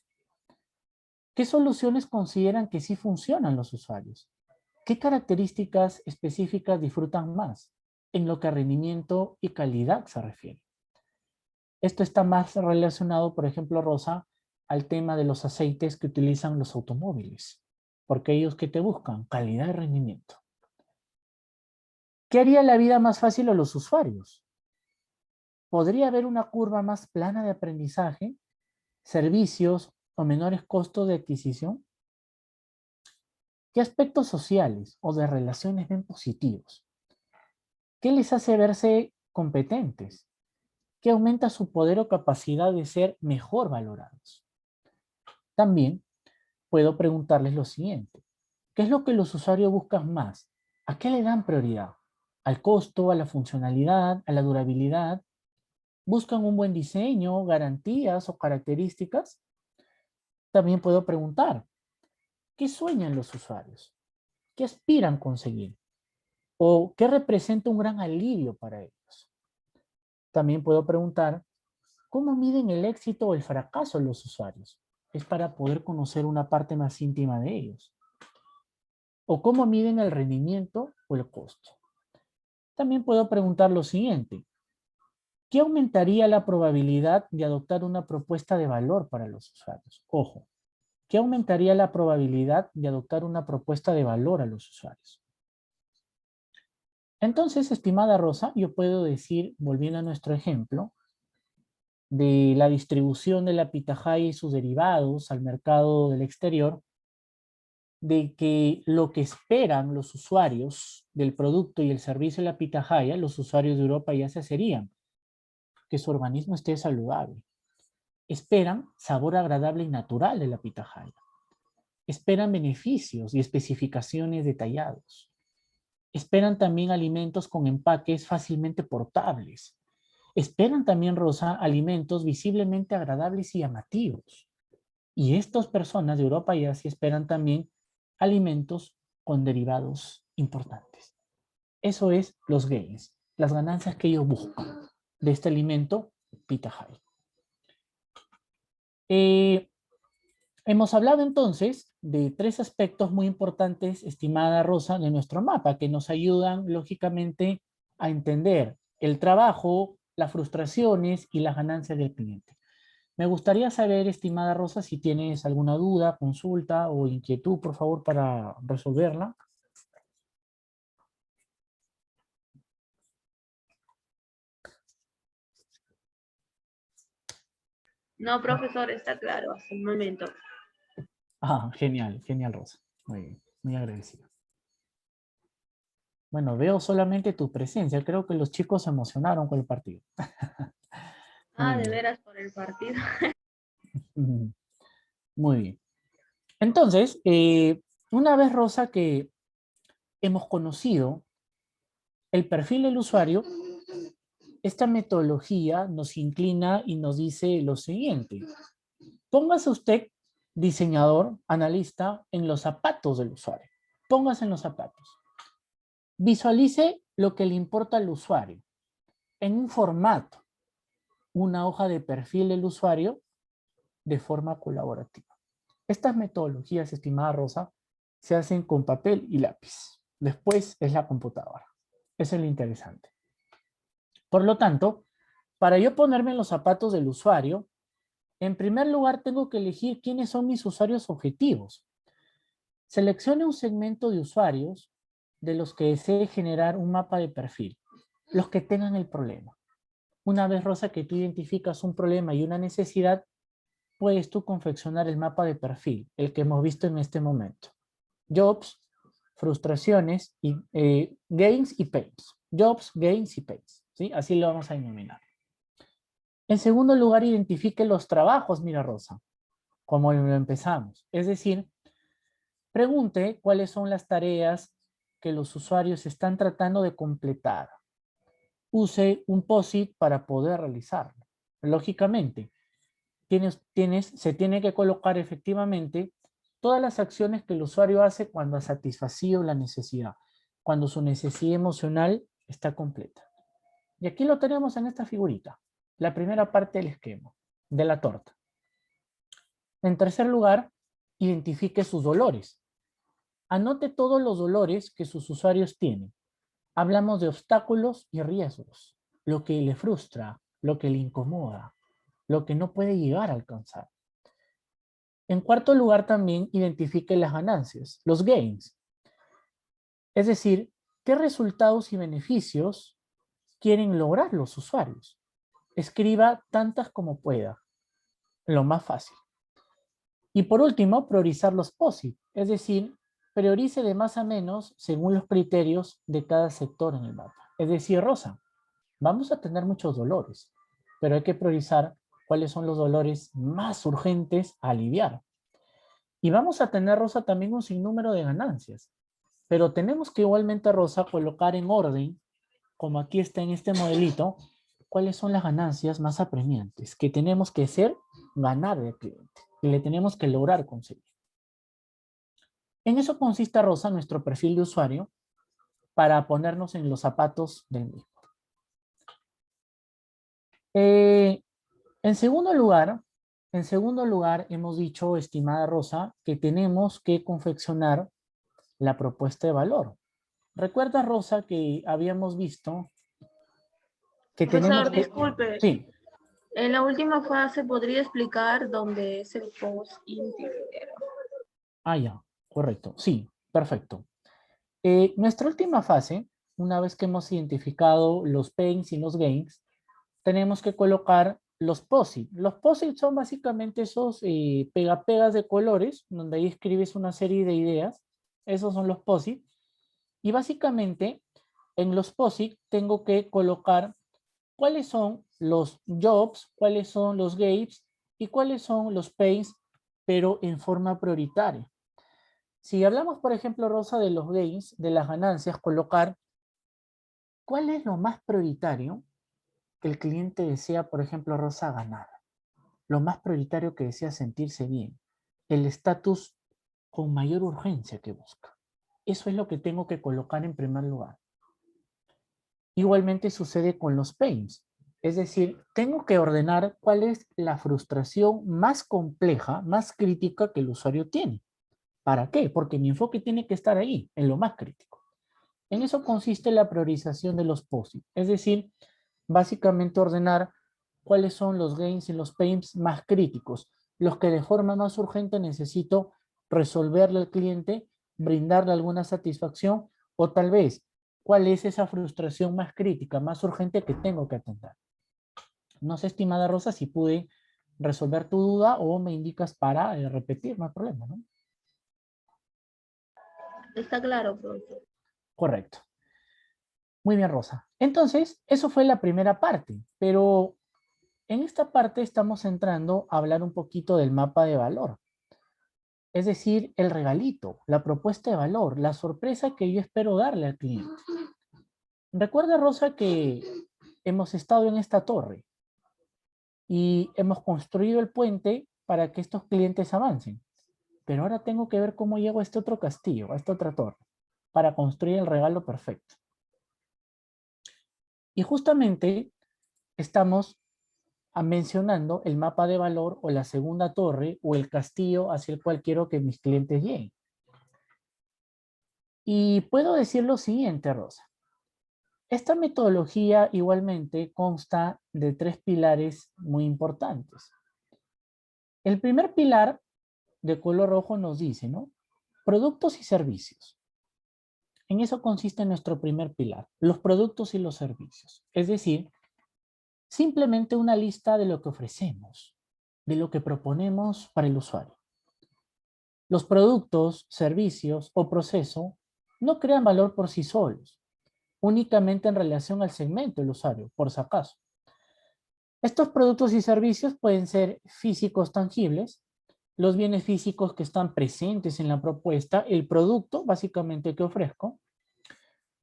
¿Qué soluciones consideran que sí funcionan los usuarios? ¿Qué características específicas disfrutan más en lo que a rendimiento y calidad se refiere? Esto está más relacionado, por ejemplo, Rosa, al tema de los aceites que utilizan los automóviles, porque ellos que te buscan calidad y rendimiento. ¿Qué haría la vida más fácil a los usuarios? ¿Podría haber una curva más plana de aprendizaje, servicios o menores costos de adquisición? ¿Qué aspectos sociales o de relaciones ven positivos? ¿Qué les hace verse competentes? ¿Qué aumenta su poder o capacidad de ser mejor valorados? También puedo preguntarles lo siguiente. ¿Qué es lo que los usuarios buscan más? ¿A qué le dan prioridad? ¿Al costo, a la funcionalidad, a la durabilidad? ¿Buscan un buen diseño, garantías o características? También puedo preguntar, ¿qué sueñan los usuarios? ¿Qué aspiran conseguir? ¿O qué representa un gran alivio para ellos? También puedo preguntar, ¿cómo miden el éxito o el fracaso de los usuarios? Es para poder conocer una parte más íntima de ellos. ¿O cómo miden el rendimiento o el costo? También puedo preguntar lo siguiente. ¿Qué aumentaría la probabilidad de adoptar una propuesta de valor para los usuarios? Ojo, ¿qué aumentaría la probabilidad de adoptar una propuesta de valor a los usuarios? Entonces, estimada Rosa, yo puedo decir, volviendo a nuestro ejemplo, de la distribución de la pitahaya y sus derivados al mercado del exterior, de que lo que esperan los usuarios del producto y el servicio de la pitahaya, los usuarios de Europa y Asia, serían que su organismo esté saludable. Esperan sabor agradable y natural de la pitahaya. Esperan beneficios y especificaciones detallados. Esperan también alimentos con empaques fácilmente portables. Esperan también, Rosa, alimentos visiblemente agradables y llamativos. Y estas personas de Europa y Asia esperan también alimentos con derivados importantes. Eso es los gains, las ganancias que ellos buscan de este alimento pitahaya. Hemos hablado entonces de tres aspectos muy importantes, estimada Rosa, de nuestro mapa, que nos ayudan lógicamente a entender el trabajo, las frustraciones y las ganancias del cliente. Me gustaría saber, estimada Rosa, si tienes alguna duda, consulta o inquietud, por favor, para resolverla. No, profesor, está claro hasta el momento. Ah, genial, genial, Rosa. Muy bien, muy agradecido. Bueno, veo solamente tu presencia. Creo que los chicos se emocionaron con el partido. Muy Ah, de bien. veras por el partido. Ujú. Muy bien. Entonces, una vez, Rosa, que hemos conocido el perfil del usuario, esta metodología nos inclina y nos dice lo siguiente. Póngase usted, diseñador, analista, en los zapatos del usuario. Póngase en los zapatos. Visualice lo que le importa al usuario en un formato, una hoja de perfil del usuario de forma colaborativa. Estas metodologías, estimada Rosa, se hacen con papel y lápiz. Después es la computadora. Eso es lo interesante. Por lo tanto, para yo ponerme en los zapatos del usuario, en primer lugar tengo que elegir quiénes son mis usuarios objetivos. Seleccione un segmento de usuarios de los que desee generar un mapa de perfil, los que tengan el problema. Una vez, Rosa, que tú identificas un problema y una necesidad, puedes tú confeccionar el mapa de perfil, el que hemos visto en este momento. Jobs, frustraciones, y, gains y pains. Jobs, gains y pains. ¿Sí? Así lo vamos a denominar. En segundo lugar, identifique los trabajos, mira Rosa, como lo empezamos. Es decir, pregunte cuáles son las tareas que los usuarios están tratando de completar. Use un POSIT para poder realizarlo. Lógicamente, se tiene que colocar efectivamente todas las acciones que el usuario hace cuando ha satisfacido la necesidad, cuando su necesidad emocional está completa. Y aquí lo tenemos en esta figurita, la primera parte del esquema, de la torta. En tercer lugar, identifique sus dolores. Anote todos los dolores que sus usuarios tienen. Hablamos de obstáculos y riesgos, lo que le frustra, lo que le incomoda, lo que no puede llegar a alcanzar. En cuarto lugar, también identifique las ganancias, los gains. Es decir, qué resultados y beneficios quieren lograr los usuarios. Escriba tantas como pueda, lo más fácil. Y por último, priorizar los POSIT, es decir, priorice de más a menos según los criterios de cada sector en el mapa. Es decir, Rosa, vamos a tener muchos dolores, pero hay que priorizar cuáles son los dolores más urgentes a aliviar. Y vamos a tener, Rosa, también un sinnúmero de ganancias, pero tenemos que igualmente, Rosa, colocar en orden, como aquí está en este modelito, cuáles son las ganancias más apremiantes que tenemos que hacer ganar al cliente y le tenemos que lograr conseguir. En eso consiste, Rosa, nuestro perfil de usuario para ponernos en los zapatos del mismo. Eh, en segundo lugar, hemos dicho, estimada Rosa, que tenemos que confeccionar la propuesta de valor. Recuerda, Rosa, que habíamos visto que tenemos Profesor, que... disculpe. Sí, En la última fase, ¿podría explicar dónde es el post-integer? ya, correcto. Sí, perfecto. Nuestra última fase, una vez que hemos identificado los pains y los gains, tenemos que colocar los POSIT. Los POSIT son básicamente esos pegas de colores, donde ahí escribes una serie de ideas. Esos son los POSIT. Y básicamente, en los POSIT tengo que colocar cuáles son los jobs, cuáles son los gains y cuáles son los pains, pero en forma prioritaria. Si hablamos, por ejemplo, Rosa, de los gains, de las ganancias, colocar cuál es lo más prioritario que el cliente desea, por ejemplo, Rosa, ganar. Lo más prioritario que desea sentirse bien. El estatus con mayor urgencia que busca. Eso es lo que tengo que colocar en primer lugar. Igualmente sucede con los pains. Es decir, tengo que ordenar cuál es la frustración más compleja, más crítica que el usuario tiene. ¿Para qué? Porque mi enfoque tiene que estar ahí, en lo más crítico. En eso consiste la priorización de los POSIT. Es decir, básicamente ordenar cuáles son los gains y los pains más críticos, los que de forma más urgente necesito resolverle al cliente, brindarle alguna satisfacción o tal vez cuál es esa frustración más crítica, más urgente que tengo que atender. No sé, estimada Rosa, si pude resolver tu duda o me indicas para repetir, no hay problema, ¿no? Está claro, profesor. Correcto. Muy bien, Rosa. Entonces, eso fue la primera parte, pero en esta parte estamos entrando a hablar un poquito del mapa de valor. Es decir, el regalito, la propuesta de valor, la sorpresa que yo espero darle al cliente. Recuerda, Rosa, que hemos estado en esta torre y hemos construido el puente para que estos clientes avancen. Pero ahora tengo que ver cómo llego a este otro castillo, a esta otra torre, para construir el regalo perfecto. Y justamente estamos mencionando el mapa de valor o la segunda torre o el castillo hacia el cual quiero que mis clientes lleguen. Y puedo decir lo siguiente, Rosa. Esta metodología igualmente consta de 3 pilares muy importantes. El primer pilar de color rojo nos dice, ¿no? Productos y servicios. En eso consiste nuestro primer pilar, los productos y los servicios. Es decir, simplemente una lista de lo que ofrecemos, de lo que proponemos para el usuario. Los productos, servicios o proceso no crean valor por sí solos, únicamente en relación al segmento del usuario, por si acaso. Estos productos y servicios pueden ser físicos tangibles, los bienes físicos que están presentes en la propuesta, el producto básicamente que ofrezco,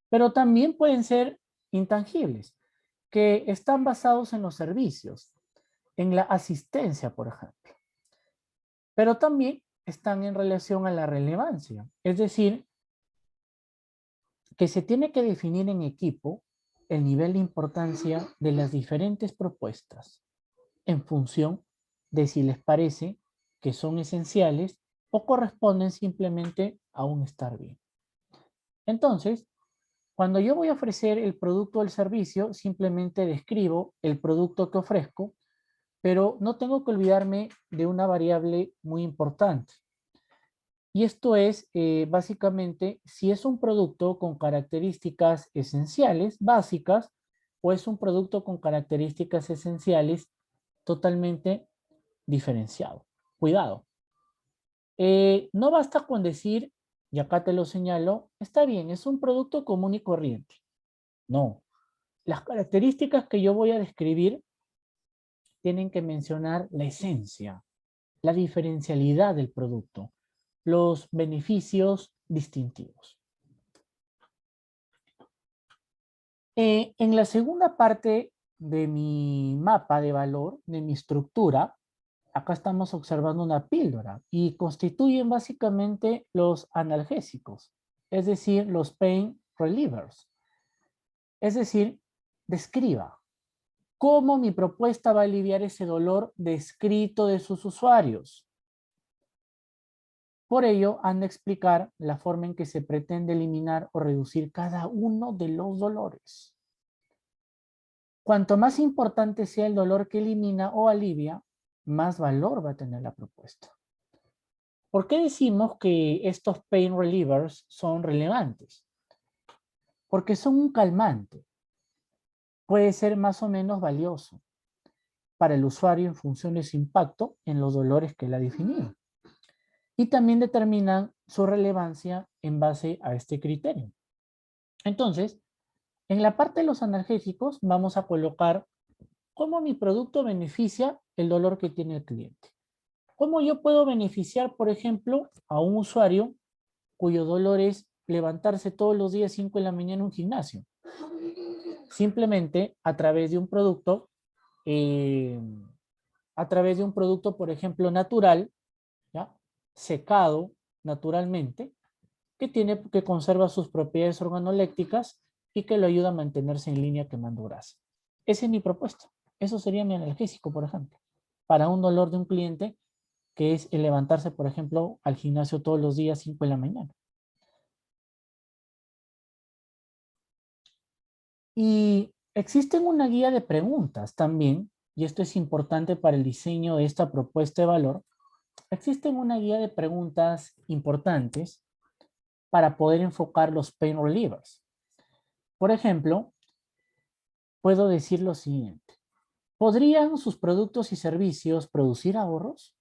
pero también pueden ser intangibles, que están basados en los servicios, en la asistencia, por ejemplo, pero también están en relación a la relevancia, es decir, que se tiene que definir en equipo el nivel de importancia de las diferentes propuestas en función de si les parece que son esenciales o corresponden simplemente a un estar bien. Entonces, cuando yo voy a ofrecer el producto o el servicio, simplemente describo el producto que ofrezco, pero no tengo que olvidarme de una variable muy importante. Y esto es básicamente si es un producto con características esenciales, básicas, o es un producto con características esenciales totalmente diferenciado. Cuidado. No basta con decir, y acá te lo señalo, está bien, es un producto común y corriente. No. Las características que yo voy a describir tienen que mencionar la esencia, la diferencialidad del producto, los beneficios distintivos. En la segunda parte de mi mapa de valor, de mi estructura, acá estamos observando una píldora y constituyen básicamente los analgésicos, es decir, los pain relievers. Es decir, describa cómo mi propuesta va a aliviar ese dolor descrito de sus usuarios. Por ello, han de explicar la forma en que se pretende eliminar o reducir cada uno de los dolores. Cuanto más importante sea el dolor que elimina o alivia, más valor va a tener la propuesta. ¿Por qué decimos que estos pain relievers son relevantes? Porque son un calmante. Puede ser más o menos valioso para el usuario en función de su impacto en los dolores que él ha definido. Y también determinan su relevancia en base a este criterio. Entonces, en la parte de los analgésicos vamos a colocar cómo mi producto beneficia el dolor que tiene el cliente. ¿Cómo yo puedo beneficiar, por ejemplo, a un usuario cuyo dolor es levantarse todos los días 5 de la mañana en un gimnasio? Simplemente eh, a través de un producto, por ejemplo, natural, ¿ya? Secado naturalmente, que conserva sus propiedades organolépticas y que lo ayuda a mantenerse en línea quemando grasa. Esa es mi propuesta. Eso sería mi analgésico, por ejemplo, para un dolor de un cliente que es el levantarse, por ejemplo, al gimnasio todos los días 5 de la mañana. Y existen una guía de preguntas también, y esto es importante para el diseño de esta propuesta de valor. Existen una guía de preguntas importantes para poder enfocar los pain relievers. Por ejemplo, puedo decir lo siguiente. ¿Podrían sus productos y servicios producir ahorros?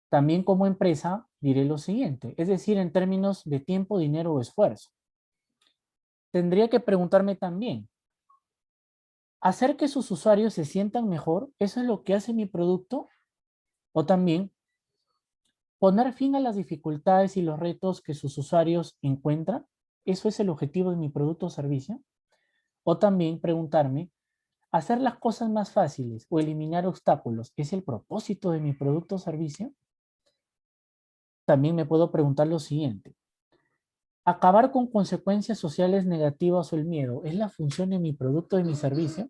También como empresa diré lo siguiente, es decir, en términos de tiempo, dinero o esfuerzo. Tendría que preguntarme también, ¿hacer que sus usuarios se sientan mejor? ¿Eso es lo que hace mi producto? O también, ¿poner fin a las dificultades y los retos que sus usuarios encuentran? ¿Eso es el objetivo de mi producto o servicio? O también preguntarme, ¿hacer las cosas más fáciles o eliminar obstáculos es el propósito de mi producto o servicio? También me puedo preguntar lo siguiente, ¿acabar con consecuencias sociales negativas o el miedo es la función de mi producto o de mi servicio?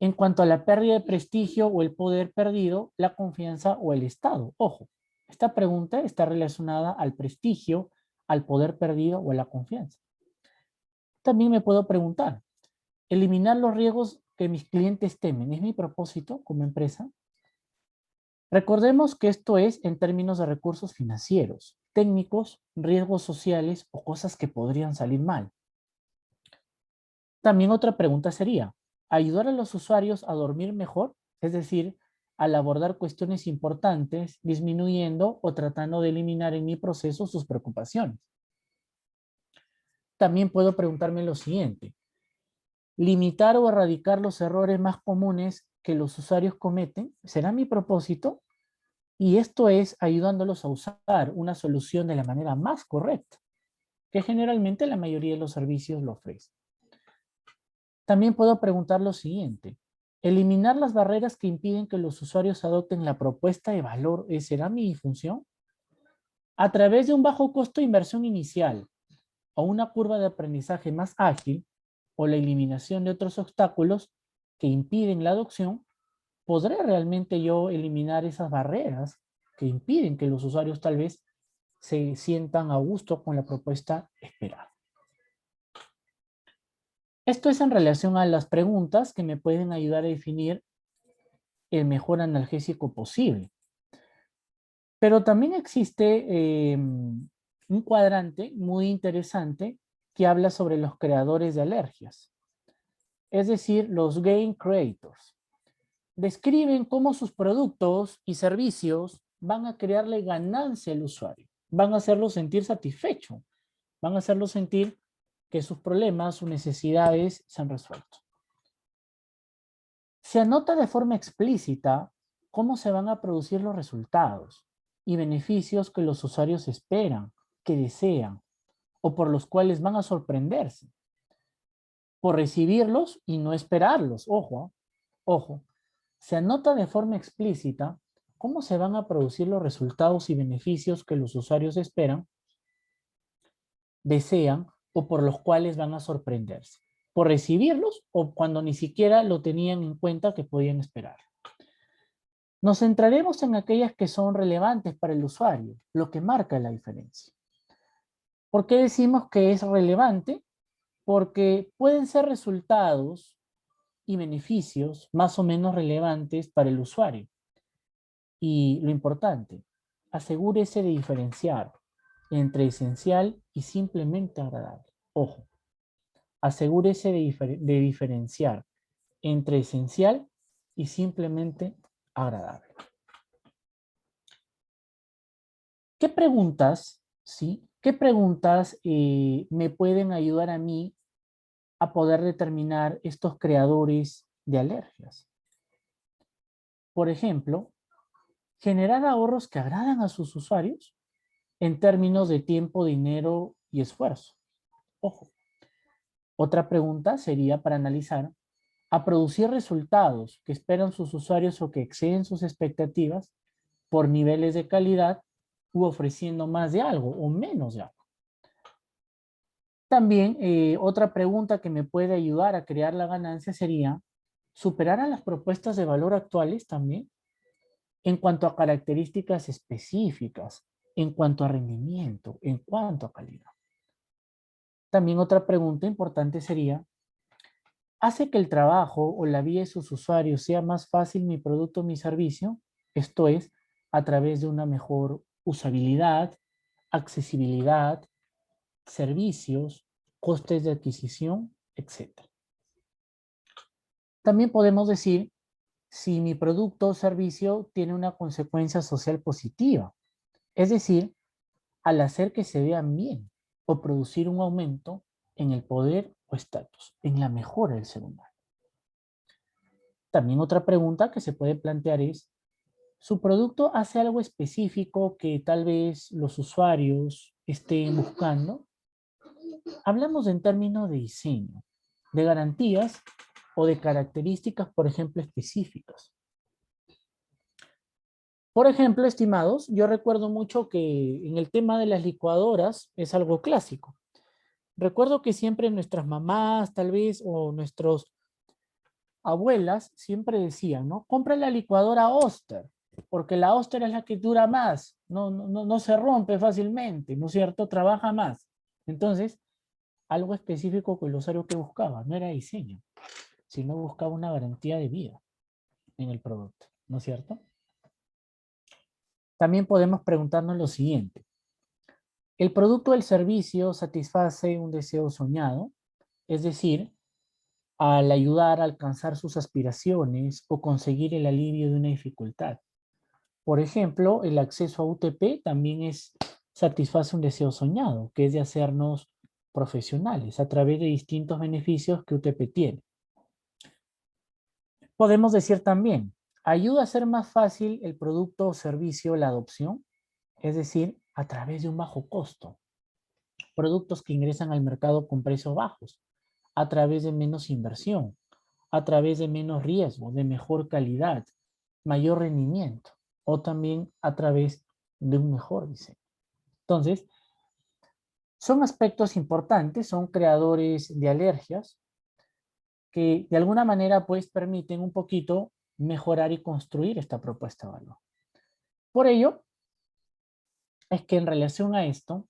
En cuanto a la pérdida de prestigio o el poder perdido, la confianza o el estado. Ojo, esta pregunta está relacionada al prestigio, al poder perdido o a la confianza. También me puedo preguntar, ¿eliminar los riesgos que mis clientes temen es mi propósito como empresa? Recordemos que esto es en términos de recursos financieros, técnicos, riesgos sociales o cosas que podrían salir mal. También otra pregunta sería, ¿ayudar a los usuarios a dormir mejor? Es decir, al abordar cuestiones importantes, disminuyendo o tratando de eliminar en mi proceso sus preocupaciones. También puedo preguntarme lo siguiente, ¿limitar o erradicar los errores más comunes que los usuarios cometen? ¿Será mi propósito? Y esto es ayudándolos a usar una solución de la manera más correcta, que generalmente la mayoría de los servicios lo ofrecen. También puedo preguntar lo siguiente, ¿eliminar las barreras que impiden que los usuarios adopten la propuesta de valor será mi función? A través de un bajo costo de inversión inicial o una curva de aprendizaje más ágil o la eliminación de otros obstáculos que impiden la adopción, ¿podré realmente yo eliminar esas barreras que impiden que los usuarios tal vez se sientan a gusto con la propuesta esperada? Esto es en relación a las preguntas que me pueden ayudar a definir el mejor analgésico posible. Pero también existe un cuadrante muy interesante que habla sobre los creadores de alergias, es decir, los game creators. Describen cómo sus productos y servicios van a crearle ganancia al usuario, van a hacerlo sentir satisfecho, van a hacerlo sentir que sus problemas, sus necesidades se han resuelto. Se anota de forma explícita cómo se van a producir los resultados y beneficios que los usuarios esperan, que desean, o por los cuales van a sorprenderse, por recibirlos y no esperarlos. Ojo, ojo, se anota de forma explícita cómo se van a producir los resultados y beneficios que los usuarios esperan, desean o por los cuales van a sorprenderse, por recibirlos o cuando ni siquiera lo tenían en cuenta que podían esperar. Nos centraremos en aquellas que son relevantes para el usuario, lo que marca la diferencia. ¿Por qué decimos que es relevante? Porque pueden ser resultados y beneficios más o menos relevantes para el usuario. Y lo importante, asegúrese de diferenciar entre esencial y simplemente agradable. Ojo, asegúrese de diferenciar entre esencial y simplemente agradable. ¿Qué preguntas, sí? ¿Qué preguntas me pueden ayudar a mí a poder determinar estos creadores de alergias? Por ejemplo, generar ahorros que agradan a sus usuarios en términos de tiempo, dinero y esfuerzo. Ojo. Otra pregunta sería para analizar a producir resultados que esperan sus usuarios o que exceden sus expectativas por niveles de calidad u ofreciendo más de algo o menos de algo. También otra pregunta que me puede ayudar a crear la ganancia sería superar a las propuestas de valor actuales también en cuanto a características específicas, en cuanto a rendimiento, en cuanto a calidad. También otra pregunta importante sería, ¿hace que el trabajo o la vida de sus usuarios sea más fácil mi producto o mi servicio? Esto es, a través de una mejor usabilidad, accesibilidad, servicios, costes de adquisición, etc. También podemos decir si mi producto o servicio tiene una consecuencia social positiva, es decir, al hacer que se vean bien o producir un aumento en el poder o estatus, en la mejora del ser humano. También otra pregunta que se puede plantear es, ¿su producto hace algo específico que tal vez los usuarios estén buscando? Hablamos en términos de diseño, de garantías o de características, por ejemplo, específicas. Por ejemplo, estimados, yo recuerdo mucho que en el tema de las licuadoras es algo clásico. Recuerdo que siempre nuestras mamás, tal vez, o nuestros abuelas siempre decían, ¿no? Compra la licuadora Oster, porque la Oster es la que dura más, no se rompe fácilmente, ¿no es cierto? Trabaja más. Entonces, algo específico que el usuario que buscaba, no era diseño, sino buscaba una garantía de vida en el producto, ¿no es cierto? También podemos preguntarnos lo siguiente. ¿El producto o el servicio satisface un deseo soñado? Es decir, al ayudar a alcanzar sus aspiraciones o conseguir el alivio de una dificultad. Por ejemplo, el acceso a UTP también satisface un deseo soñado, que es de hacernos profesionales a través de distintos beneficios que UTP tiene. Podemos decir también, ayuda a hacer más fácil el producto o servicio la adopción, es decir, a través de un bajo costo. Productos que ingresan al mercado con precios bajos, a través de menos inversión, a través de menos riesgo, de mejor calidad, mayor rendimiento, o también a través de un mejor diseño. Entonces, son aspectos importantes, son creadores de alergias que de alguna manera pues permiten un poquito mejorar y construir esta propuesta de valor. Por ello, es que en relación a esto,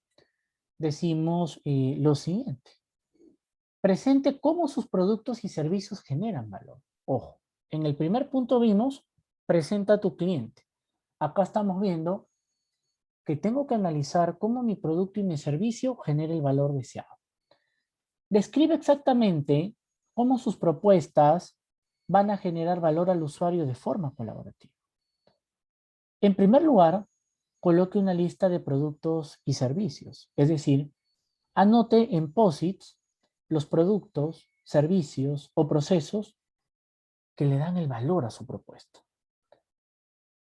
decimos lo siguiente. Presente cómo sus productos y servicios generan valor. Ojo, en el primer punto vimos, presenta a tu cliente. Acá estamos viendo que tengo que analizar cómo mi producto y mi servicio genera el valor deseado. Describe exactamente cómo sus propuestas van a generar valor al usuario de forma colaborativa. En primer lugar, coloque una lista de productos y servicios, es decir, anote en POSITs los productos, servicios o procesos que le dan el valor a su propuesta.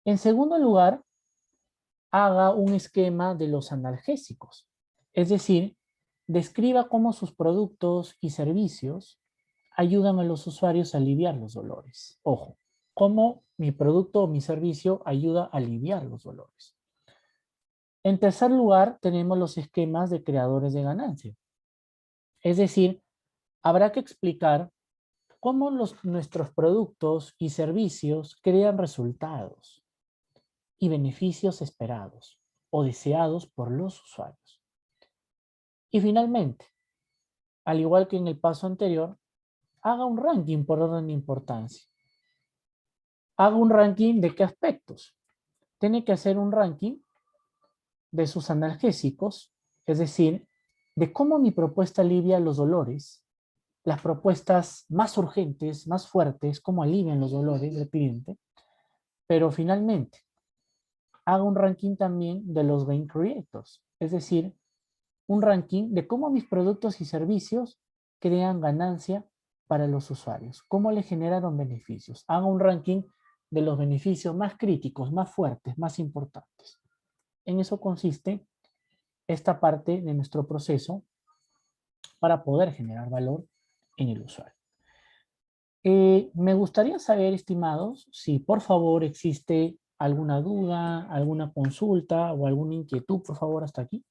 En segundo lugar, haga un esquema de los analgésicos, es decir, describa cómo sus productos y servicios ayudan a los usuarios a aliviar los dolores. Ojo, cómo mi producto o mi servicio ayuda a aliviar los dolores. En tercer lugar, tenemos los esquemas de creadores de ganancia. Es decir, habrá que explicar cómo nuestros productos y servicios crean resultados y beneficios esperados o deseados por los usuarios. Y finalmente, al igual que en el paso anterior, haga un ranking por orden de importancia. Haga un ranking de qué aspectos. Tiene que hacer un ranking de sus analgésicos, es decir, de cómo mi propuesta alivia los dolores, las propuestas más urgentes, más fuertes, cómo alivian los dolores del cliente, pero finalmente haga un ranking también de los gain creators, es decir, un ranking de cómo mis productos y servicios crean ganancia para los usuarios, cómo le generaron beneficios. Haga un ranking de los beneficios más críticos, más fuertes, más importantes. En eso consiste esta parte de nuestro proceso para poder generar valor en el usuario. Me gustaría saber, estimados, si por favor existe alguna duda, alguna consulta o alguna inquietud, por favor, hasta aquí.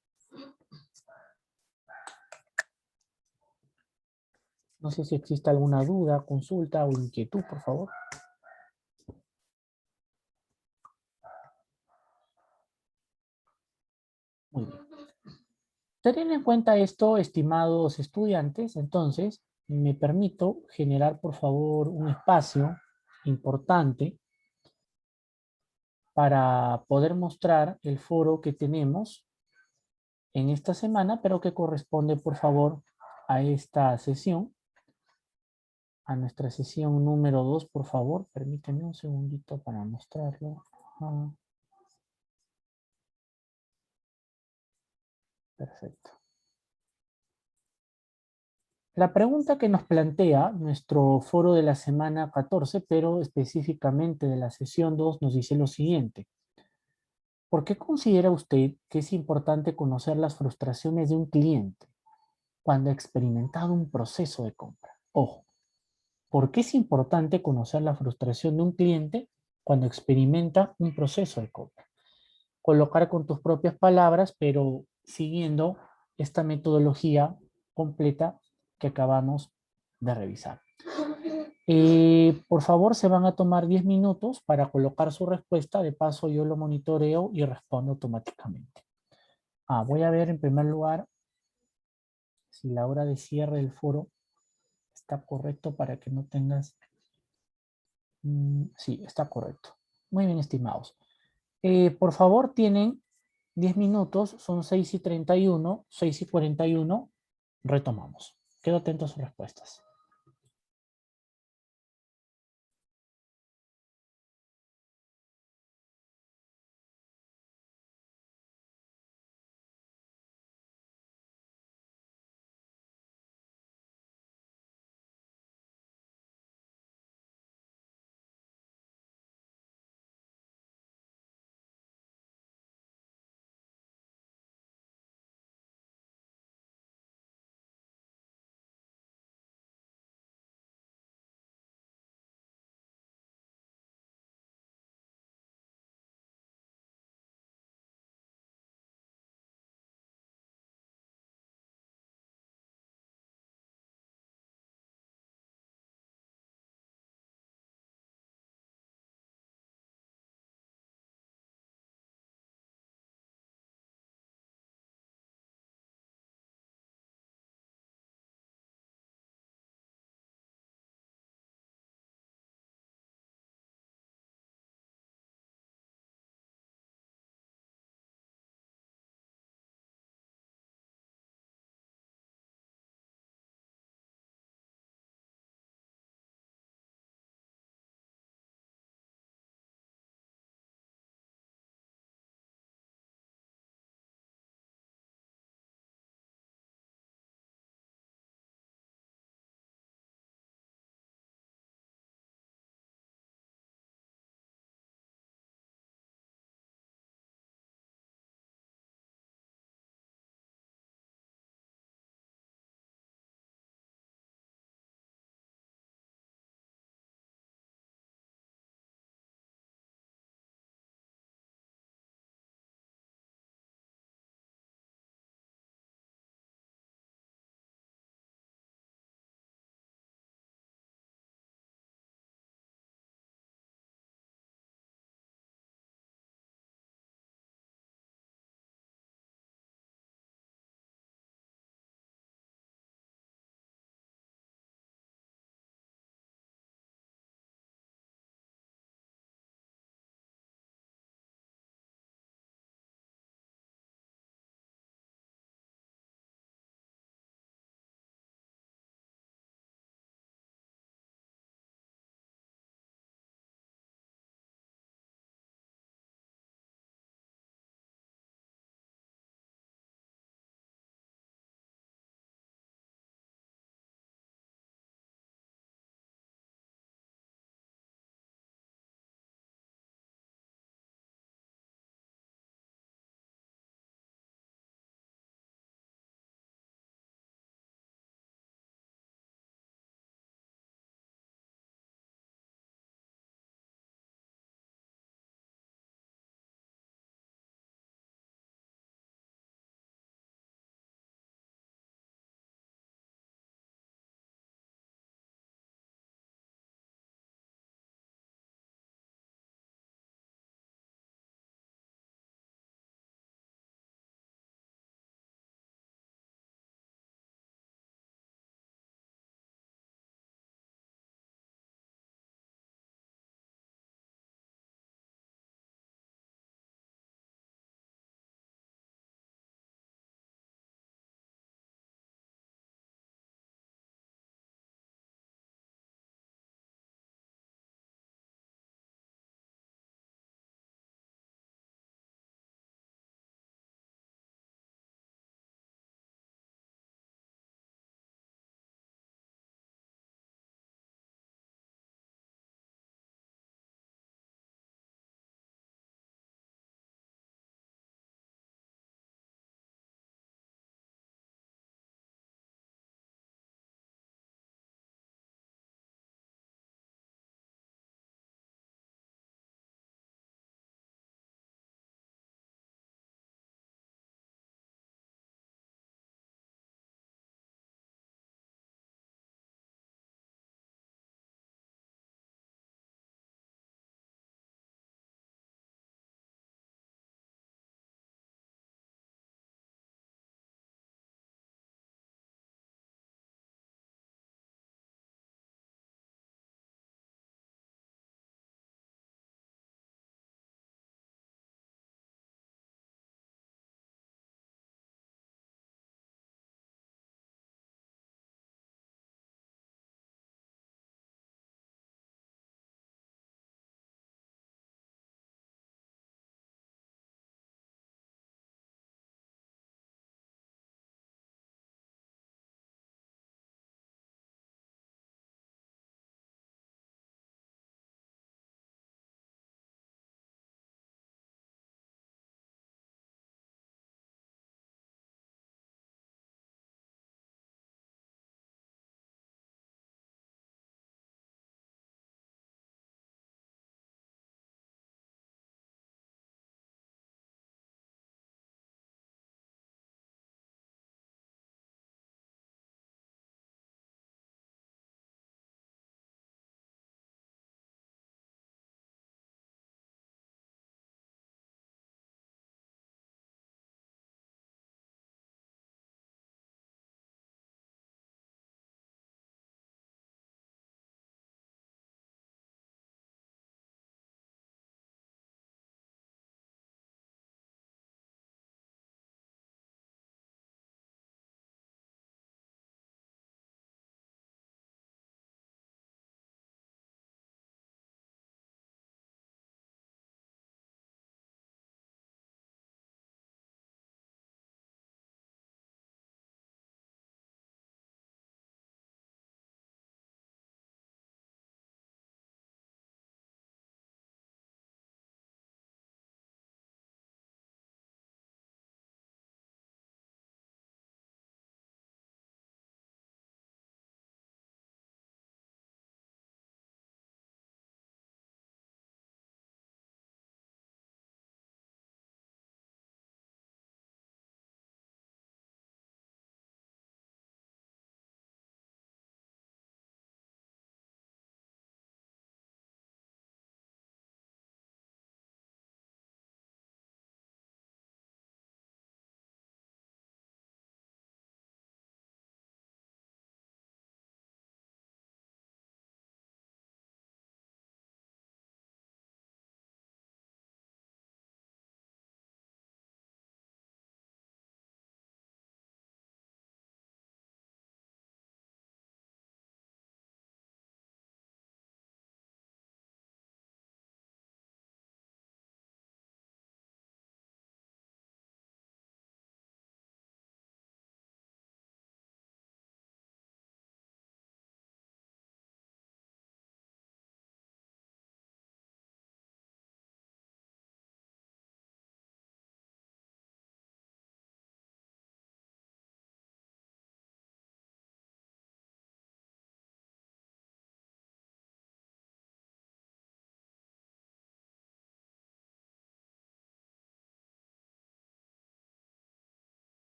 No sé si existe alguna duda, consulta o inquietud, por favor. Muy bien. Teniendo en cuenta esto, estimados estudiantes, entonces me permito generar, por favor, un espacio importante para poder mostrar el foro que tenemos en esta semana, pero que corresponde, por favor, a esta sesión. a nuestra sesión número 2, por favor. Permíteme un segundito para mostrarlo. Ajá. Perfecto. La pregunta que nos plantea nuestro foro de la semana 14, pero específicamente de la sesión 2, nos dice lo siguiente. ¿Por qué considera usted que es importante conocer las frustraciones de un cliente cuando ha experimentado un proceso de compra? Ojo, ¿por qué es importante conocer la frustración de un cliente cuando experimenta un proceso de compra? Colocar con tus propias palabras, pero siguiendo esta metodología completa que acabamos de revisar. Por favor, se van a tomar 10 minutos para colocar su respuesta. De paso, yo lo monitoreo y respondo automáticamente. Voy a ver en primer lugar si la hora de cierre del foro está correcto para que no tengas... sí, está correcto. Muy bien, estimados. Por favor, tienen 10 minutos, son 6:31, 6:41. Retomamos. Quedo atento a sus respuestas.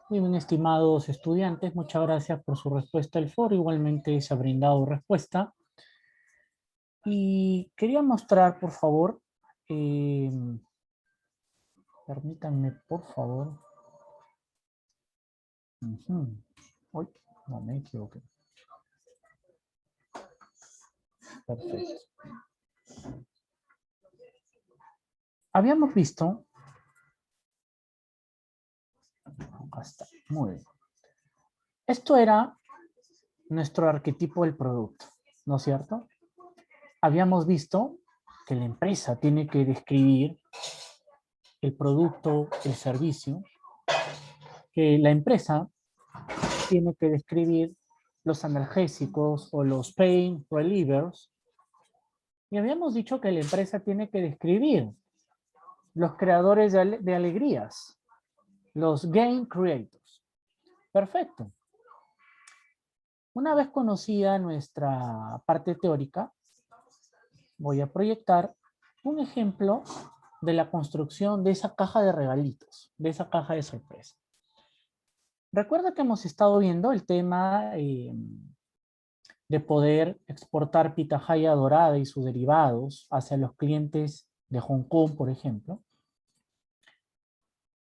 Muy bien, estimados estudiantes, muchas gracias por su respuesta al foro. Igualmente se ha brindado respuesta. Y quería mostrar, por favor, eh, permítanme, por favor. Ujú. Uy, no me equivoqué. Perfecto. Habíamos visto, acá está, muy bien. Esto era nuestro arquetipo del producto, ¿no es cierto? Habíamos visto que la empresa tiene que describir el producto, el servicio, que la empresa tiene que describir los analgésicos o los pain relievers. Y habíamos dicho que la empresa tiene que describir los creadores de alegrías, los game creators. Perfecto. Una vez conocida nuestra parte teórica, voy a proyectar un ejemplo de la construcción de esa caja de regalitos, de esa caja de sorpresa. Recuerda que hemos estado viendo el tema de poder exportar pitahaya dorada y sus derivados hacia los clientes de Hong Kong, por ejemplo.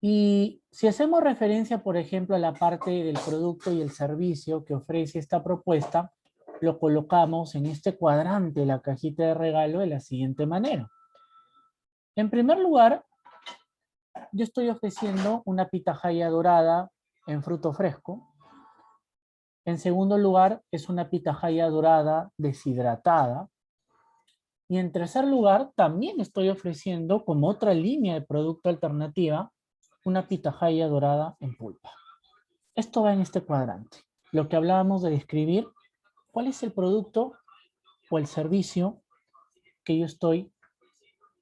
Y si hacemos referencia, por ejemplo, a la parte del producto y el servicio que ofrece esta propuesta, lo colocamos en este cuadrante de la cajita de regalo de la siguiente manera. En primer lugar, yo estoy ofreciendo una pitahaya dorada en fruto fresco. En segundo lugar, es una pitahaya dorada deshidratada. Y en tercer lugar, también estoy ofreciendo como otra línea de producto alternativa una pitahaya dorada en pulpa. Esto va en este cuadrante. Lo que hablábamos de describir, cuál es el producto o el servicio que yo estoy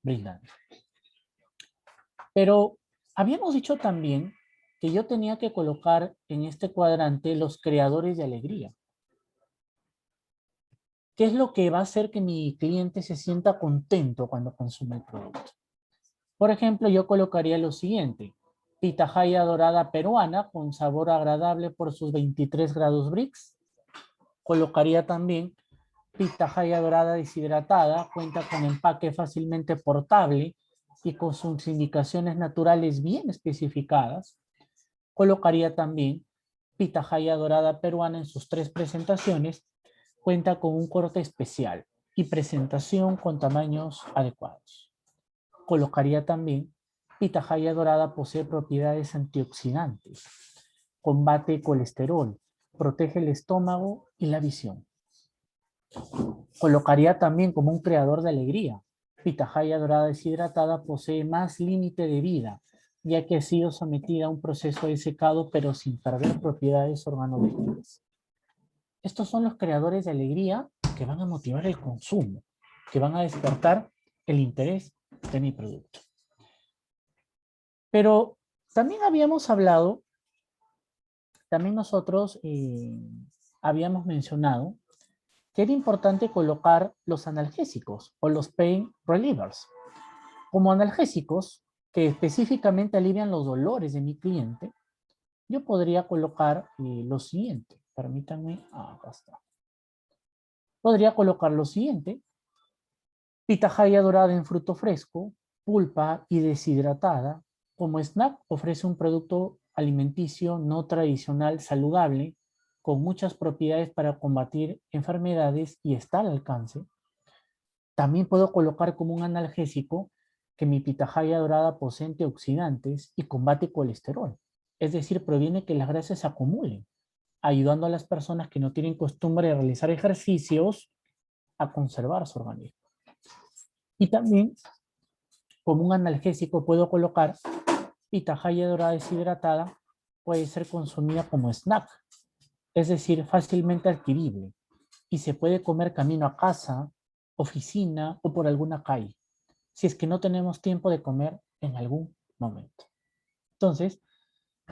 brindando. Pero habíamos dicho también que yo tenía que colocar en este cuadrante los creadores de alegría. ¿Qué es lo que va a hacer que mi cliente se sienta contento cuando consume el producto? Por ejemplo, yo colocaría lo siguiente: pitahaya dorada peruana con sabor agradable por sus 23 grados Brix. Colocaría también pitahaya dorada deshidratada, cuenta con empaque fácilmente portable y con sus indicaciones naturales bien especificadas. Colocaría también pitahaya dorada peruana en sus 3 presentaciones, cuenta con un corte especial y presentación con tamaños adecuados. Colocaría también pitahaya dorada posee propiedades antioxidantes, combate colesterol, protege el estómago y la visión. Colocaría también como un creador de alegría. Pitahaya dorada deshidratada posee más límite de vida, ya que ha sido sometida a un proceso de secado, pero sin perder propiedades organolépticas. Estos son los creadores de alegría que van a motivar el consumo, que van a despertar el interés de mi producto. Pero también habíamos hablado, también nosotros habíamos mencionado que era importante colocar los analgésicos o los pain relievers. Como analgésicos que específicamente alivian los dolores de mi cliente, yo podría colocar lo siguiente. Permítanme, acá está. Podría colocar lo siguiente: pitahaya dorada en fruto fresco, pulpa y deshidratada. Como snack ofrece un producto alimenticio no tradicional saludable con muchas propiedades para combatir enfermedades y está al alcance. También puedo colocar como un analgésico que mi pitahaya dorada posee antioxidantes y combate colesterol. Es decir, previene que las grasas se acumulen, ayudando a las personas que no tienen costumbre de realizar ejercicios a conservar su organismo. Y también, como un analgésico, puedo colocar pitahaya dorada deshidratada, puede ser consumida como snack, es decir, fácilmente adquirible, y se puede comer camino a casa, oficina o por alguna calle, si es que no tenemos tiempo de comer en algún momento. Entonces,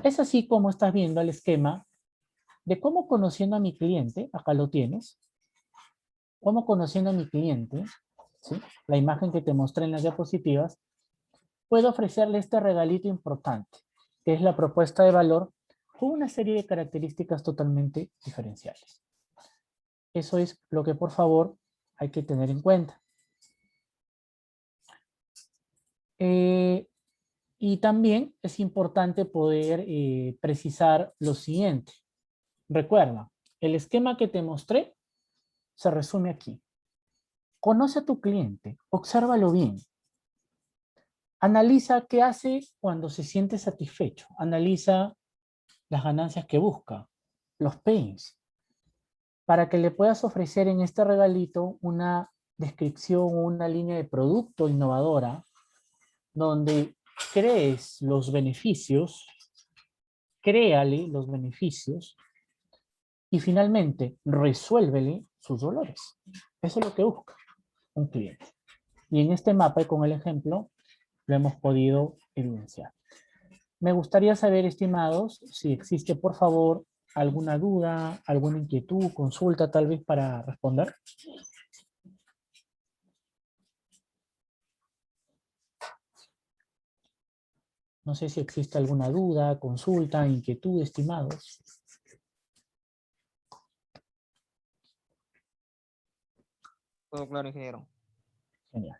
es así como estás viendo el esquema de cómo, conociendo a mi cliente, acá lo tienes, cómo conociendo a mi cliente, ¿sí?, la imagen que te mostré en las diapositivas, puedo ofrecerle este regalito importante, que es la propuesta de valor con una serie de características totalmente diferenciales. Eso es lo que por favor hay que tener en cuenta. Y también es importante poder precisar lo siguiente. Recuerda, el esquema que te mostré se resume aquí. Conoce a tu cliente, obsérvalo bien. Analiza qué hace cuando se siente satisfecho. Analiza las ganancias que busca, los pains, para que le puedas ofrecer en este regalito una descripción, una línea de producto innovadora, donde crees los beneficios, créale los beneficios, y finalmente resuélvele sus dolores. Eso es lo que busca un cliente. Y en este mapa y con el ejemplo lo hemos podido evidenciar. Me gustaría saber, estimados, si existe, por favor, alguna duda, alguna inquietud, consulta tal vez para responder. No sé si existe alguna duda, consulta, inquietud, estimados. Todo claro, ingeniero. Genial.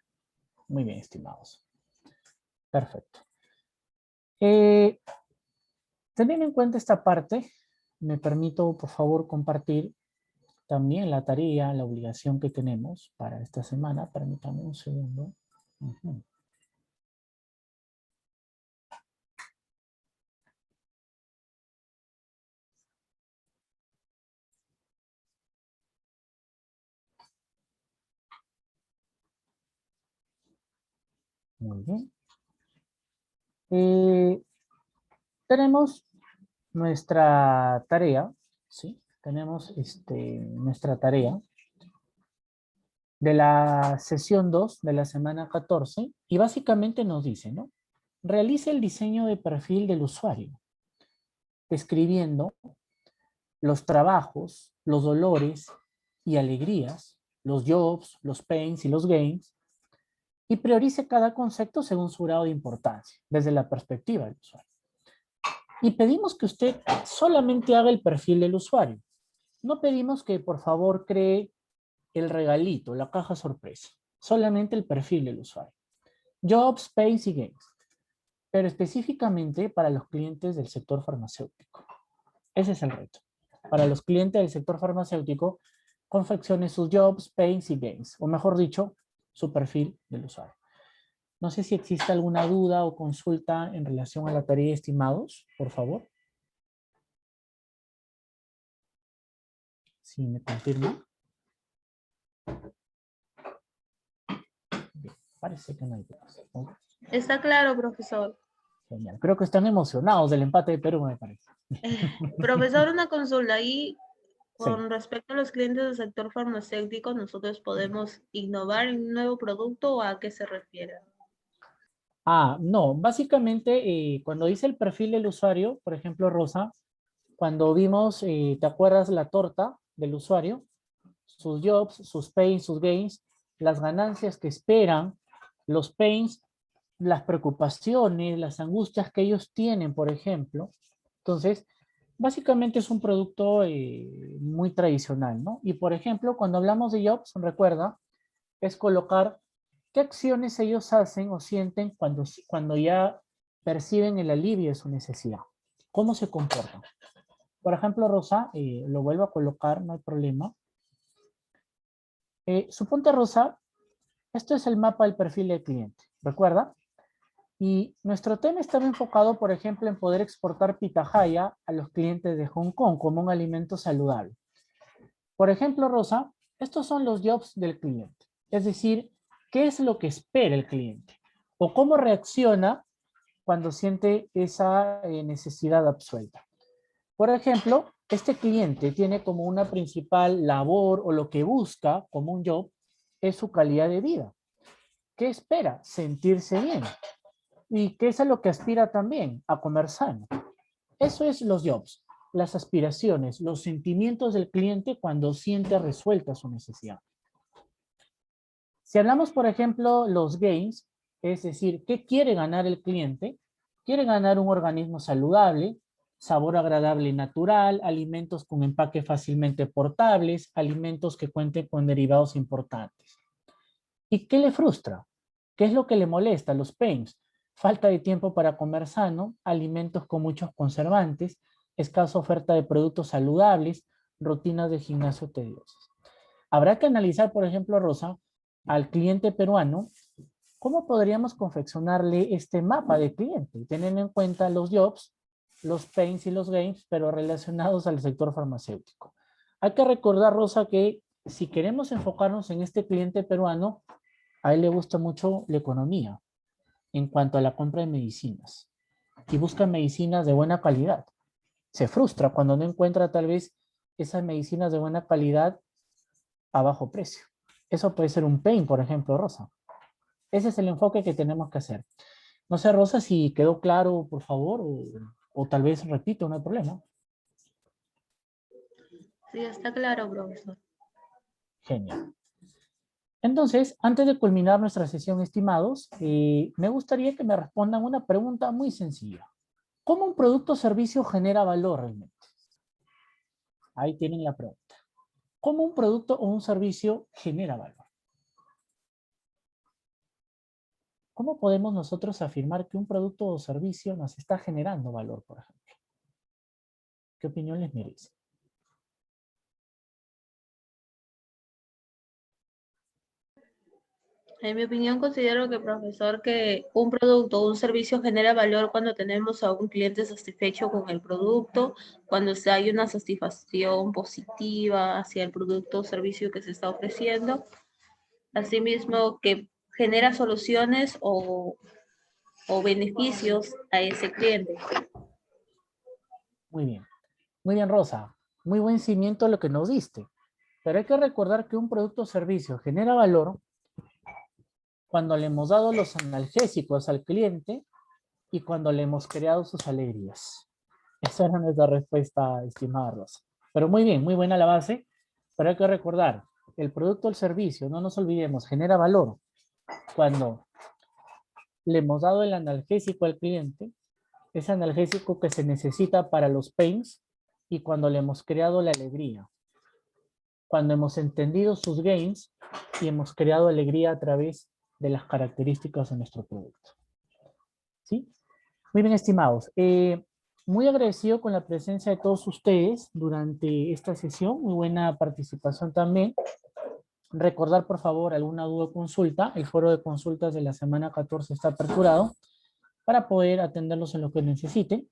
Muy bien, estimados. Perfecto. Teniendo en cuenta esta parte, me permito, por favor, compartir también la tarea, la obligación que tenemos para esta semana. Permítanme un segundo. Muy bien. Tenemos nuestra tarea, ¿sí? Tenemos nuestra tarea de la sesión 2 de la semana 14 y básicamente nos dice, ¿no? Realice el diseño de perfil del usuario, describiendo los trabajos, los dolores y alegrías, los jobs, los pains y los gains, y priorice cada concepto según su grado de importancia, desde la perspectiva del usuario. Y pedimos que usted solamente haga el perfil del usuario. No pedimos que por favor cree el regalito, la caja sorpresa. Solamente el perfil del usuario. Jobs, pains y gains. Pero específicamente para los clientes del sector farmacéutico. Ese es el reto. Para los clientes del sector farmacéutico, confeccione sus jobs, pains y gains. O mejor dicho, su perfil del usuario. No sé si existe alguna duda o consulta en relación a la tarea, estimados, por favor. Si me confirma. Bien, parece que no hay dudas. Está claro, profesor. Genial. Creo que están emocionados del empate de Perú, me parece. Profesor, una consulta ahí. Sí. Con respecto a los clientes del sector farmacéutico, ¿nosotros podemos innovar en un nuevo producto o a qué se refiere? No, básicamente cuando dice el perfil del usuario, por ejemplo, Rosa, cuando vimos, ¿te acuerdas la torta del usuario? Sus jobs, sus pains, sus gains, las ganancias que esperan, los pains, las preocupaciones, las angustias que ellos tienen, por ejemplo. Entonces, básicamente es un producto muy tradicional, ¿no? Y por ejemplo, cuando hablamos de jobs, recuerda, es colocar qué acciones ellos hacen o sienten cuando ya perciben el alivio de su necesidad. ¿Cómo se comportan? Por ejemplo, Rosa, lo vuelvo a colocar, no hay problema. Suponte, Rosa, esto es el mapa del perfil del cliente, ¿recuerda? Y nuestro tema estaba enfocado, por ejemplo, en poder exportar pitahaya a los clientes de Hong Kong como un alimento saludable. Por ejemplo, Rosa, estos son los jobs del cliente. Es decir, ¿qué es lo que espera el cliente? O cómo reacciona cuando siente esa necesidad absuelta. Por ejemplo, este cliente tiene como una principal labor o lo que busca como un job es su calidad de vida. ¿Qué espera? Sentirse bien. ¿Y qué es a lo que aspira también? A comer sano. Eso es los jobs, las aspiraciones, los sentimientos del cliente cuando siente resuelta su necesidad. Si hablamos, por ejemplo, los gains, es decir, ¿qué quiere ganar el cliente? Quiere ganar un organismo saludable, sabor agradable y natural, alimentos con empaque fácilmente portables, alimentos que cuenten con derivados importantes. ¿Y qué le frustra? ¿Qué es lo que le molesta? Los pains. Falta de tiempo para comer sano, alimentos con muchos conservantes, escasa oferta de productos saludables, rutinas de gimnasio tediosas. Habrá que analizar, por ejemplo, Rosa, al cliente peruano, ¿cómo podríamos confeccionarle este mapa de cliente? Teniendo en cuenta los jobs, los pains y los gains, pero relacionados al sector farmacéutico. Hay que recordar, Rosa, que si queremos enfocarnos en este cliente peruano, a él le gusta mucho la economía en cuanto a la compra de medicinas y busca medicinas de buena calidad. Se frustra cuando no encuentra tal vez esas medicinas de buena calidad a bajo precio. Eso puede ser un pain, por ejemplo, Rosa. Ese es el enfoque que tenemos que hacer. No sé, Rosa, si quedó claro, por favor, o tal vez repito, no hay problema. Sí, está claro, profesor. Genial. Entonces, antes de culminar nuestra sesión, estimados, me gustaría que me respondan una pregunta muy sencilla. ¿Cómo un producto o servicio genera valor realmente? Ahí tienen la pregunta. ¿Cómo un producto o un servicio genera valor? ¿Cómo podemos nosotros afirmar que un producto o servicio nos está generando valor, por ejemplo? ¿Qué opinión les merece? En mi opinión, considero que, profesor, que un producto o un servicio genera valor cuando tenemos a un cliente satisfecho con el producto, cuando hay una satisfacción positiva hacia el producto o servicio que se está ofreciendo. Asimismo, que genera soluciones o beneficios a ese cliente. Muy bien, Rosa. Muy buen cimiento lo que nos diste. Pero hay que recordar que un producto o servicio genera valor cuando le hemos dado los analgésicos al cliente y cuando le hemos creado sus alegrías. Esa era nuestra respuesta, estimada Rosa. Pero muy bien, muy buena la base. Pero hay que recordar, el producto o el servicio, no nos olvidemos, genera valor cuando le hemos dado el analgésico al cliente, ese analgésico que se necesita para los pains, y cuando le hemos creado la alegría. Cuando hemos entendido sus gains y hemos creado alegría a través de las características de nuestro producto. ¿Sí? Muy bien, estimados. Muy agradecido con la presencia de todos ustedes durante esta sesión. Muy buena participación también. Recordar, por favor, alguna duda o consulta. El foro de consultas de la semana 14 está aperturado para poder atenderlos en lo que necesiten.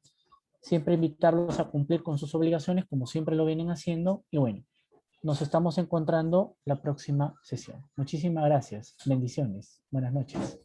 Siempre invitarlos a cumplir con sus obligaciones como siempre lo vienen haciendo. Y bueno, nos estamos encontrando la próxima sesión. Muchísimas gracias. Bendiciones. Buenas noches.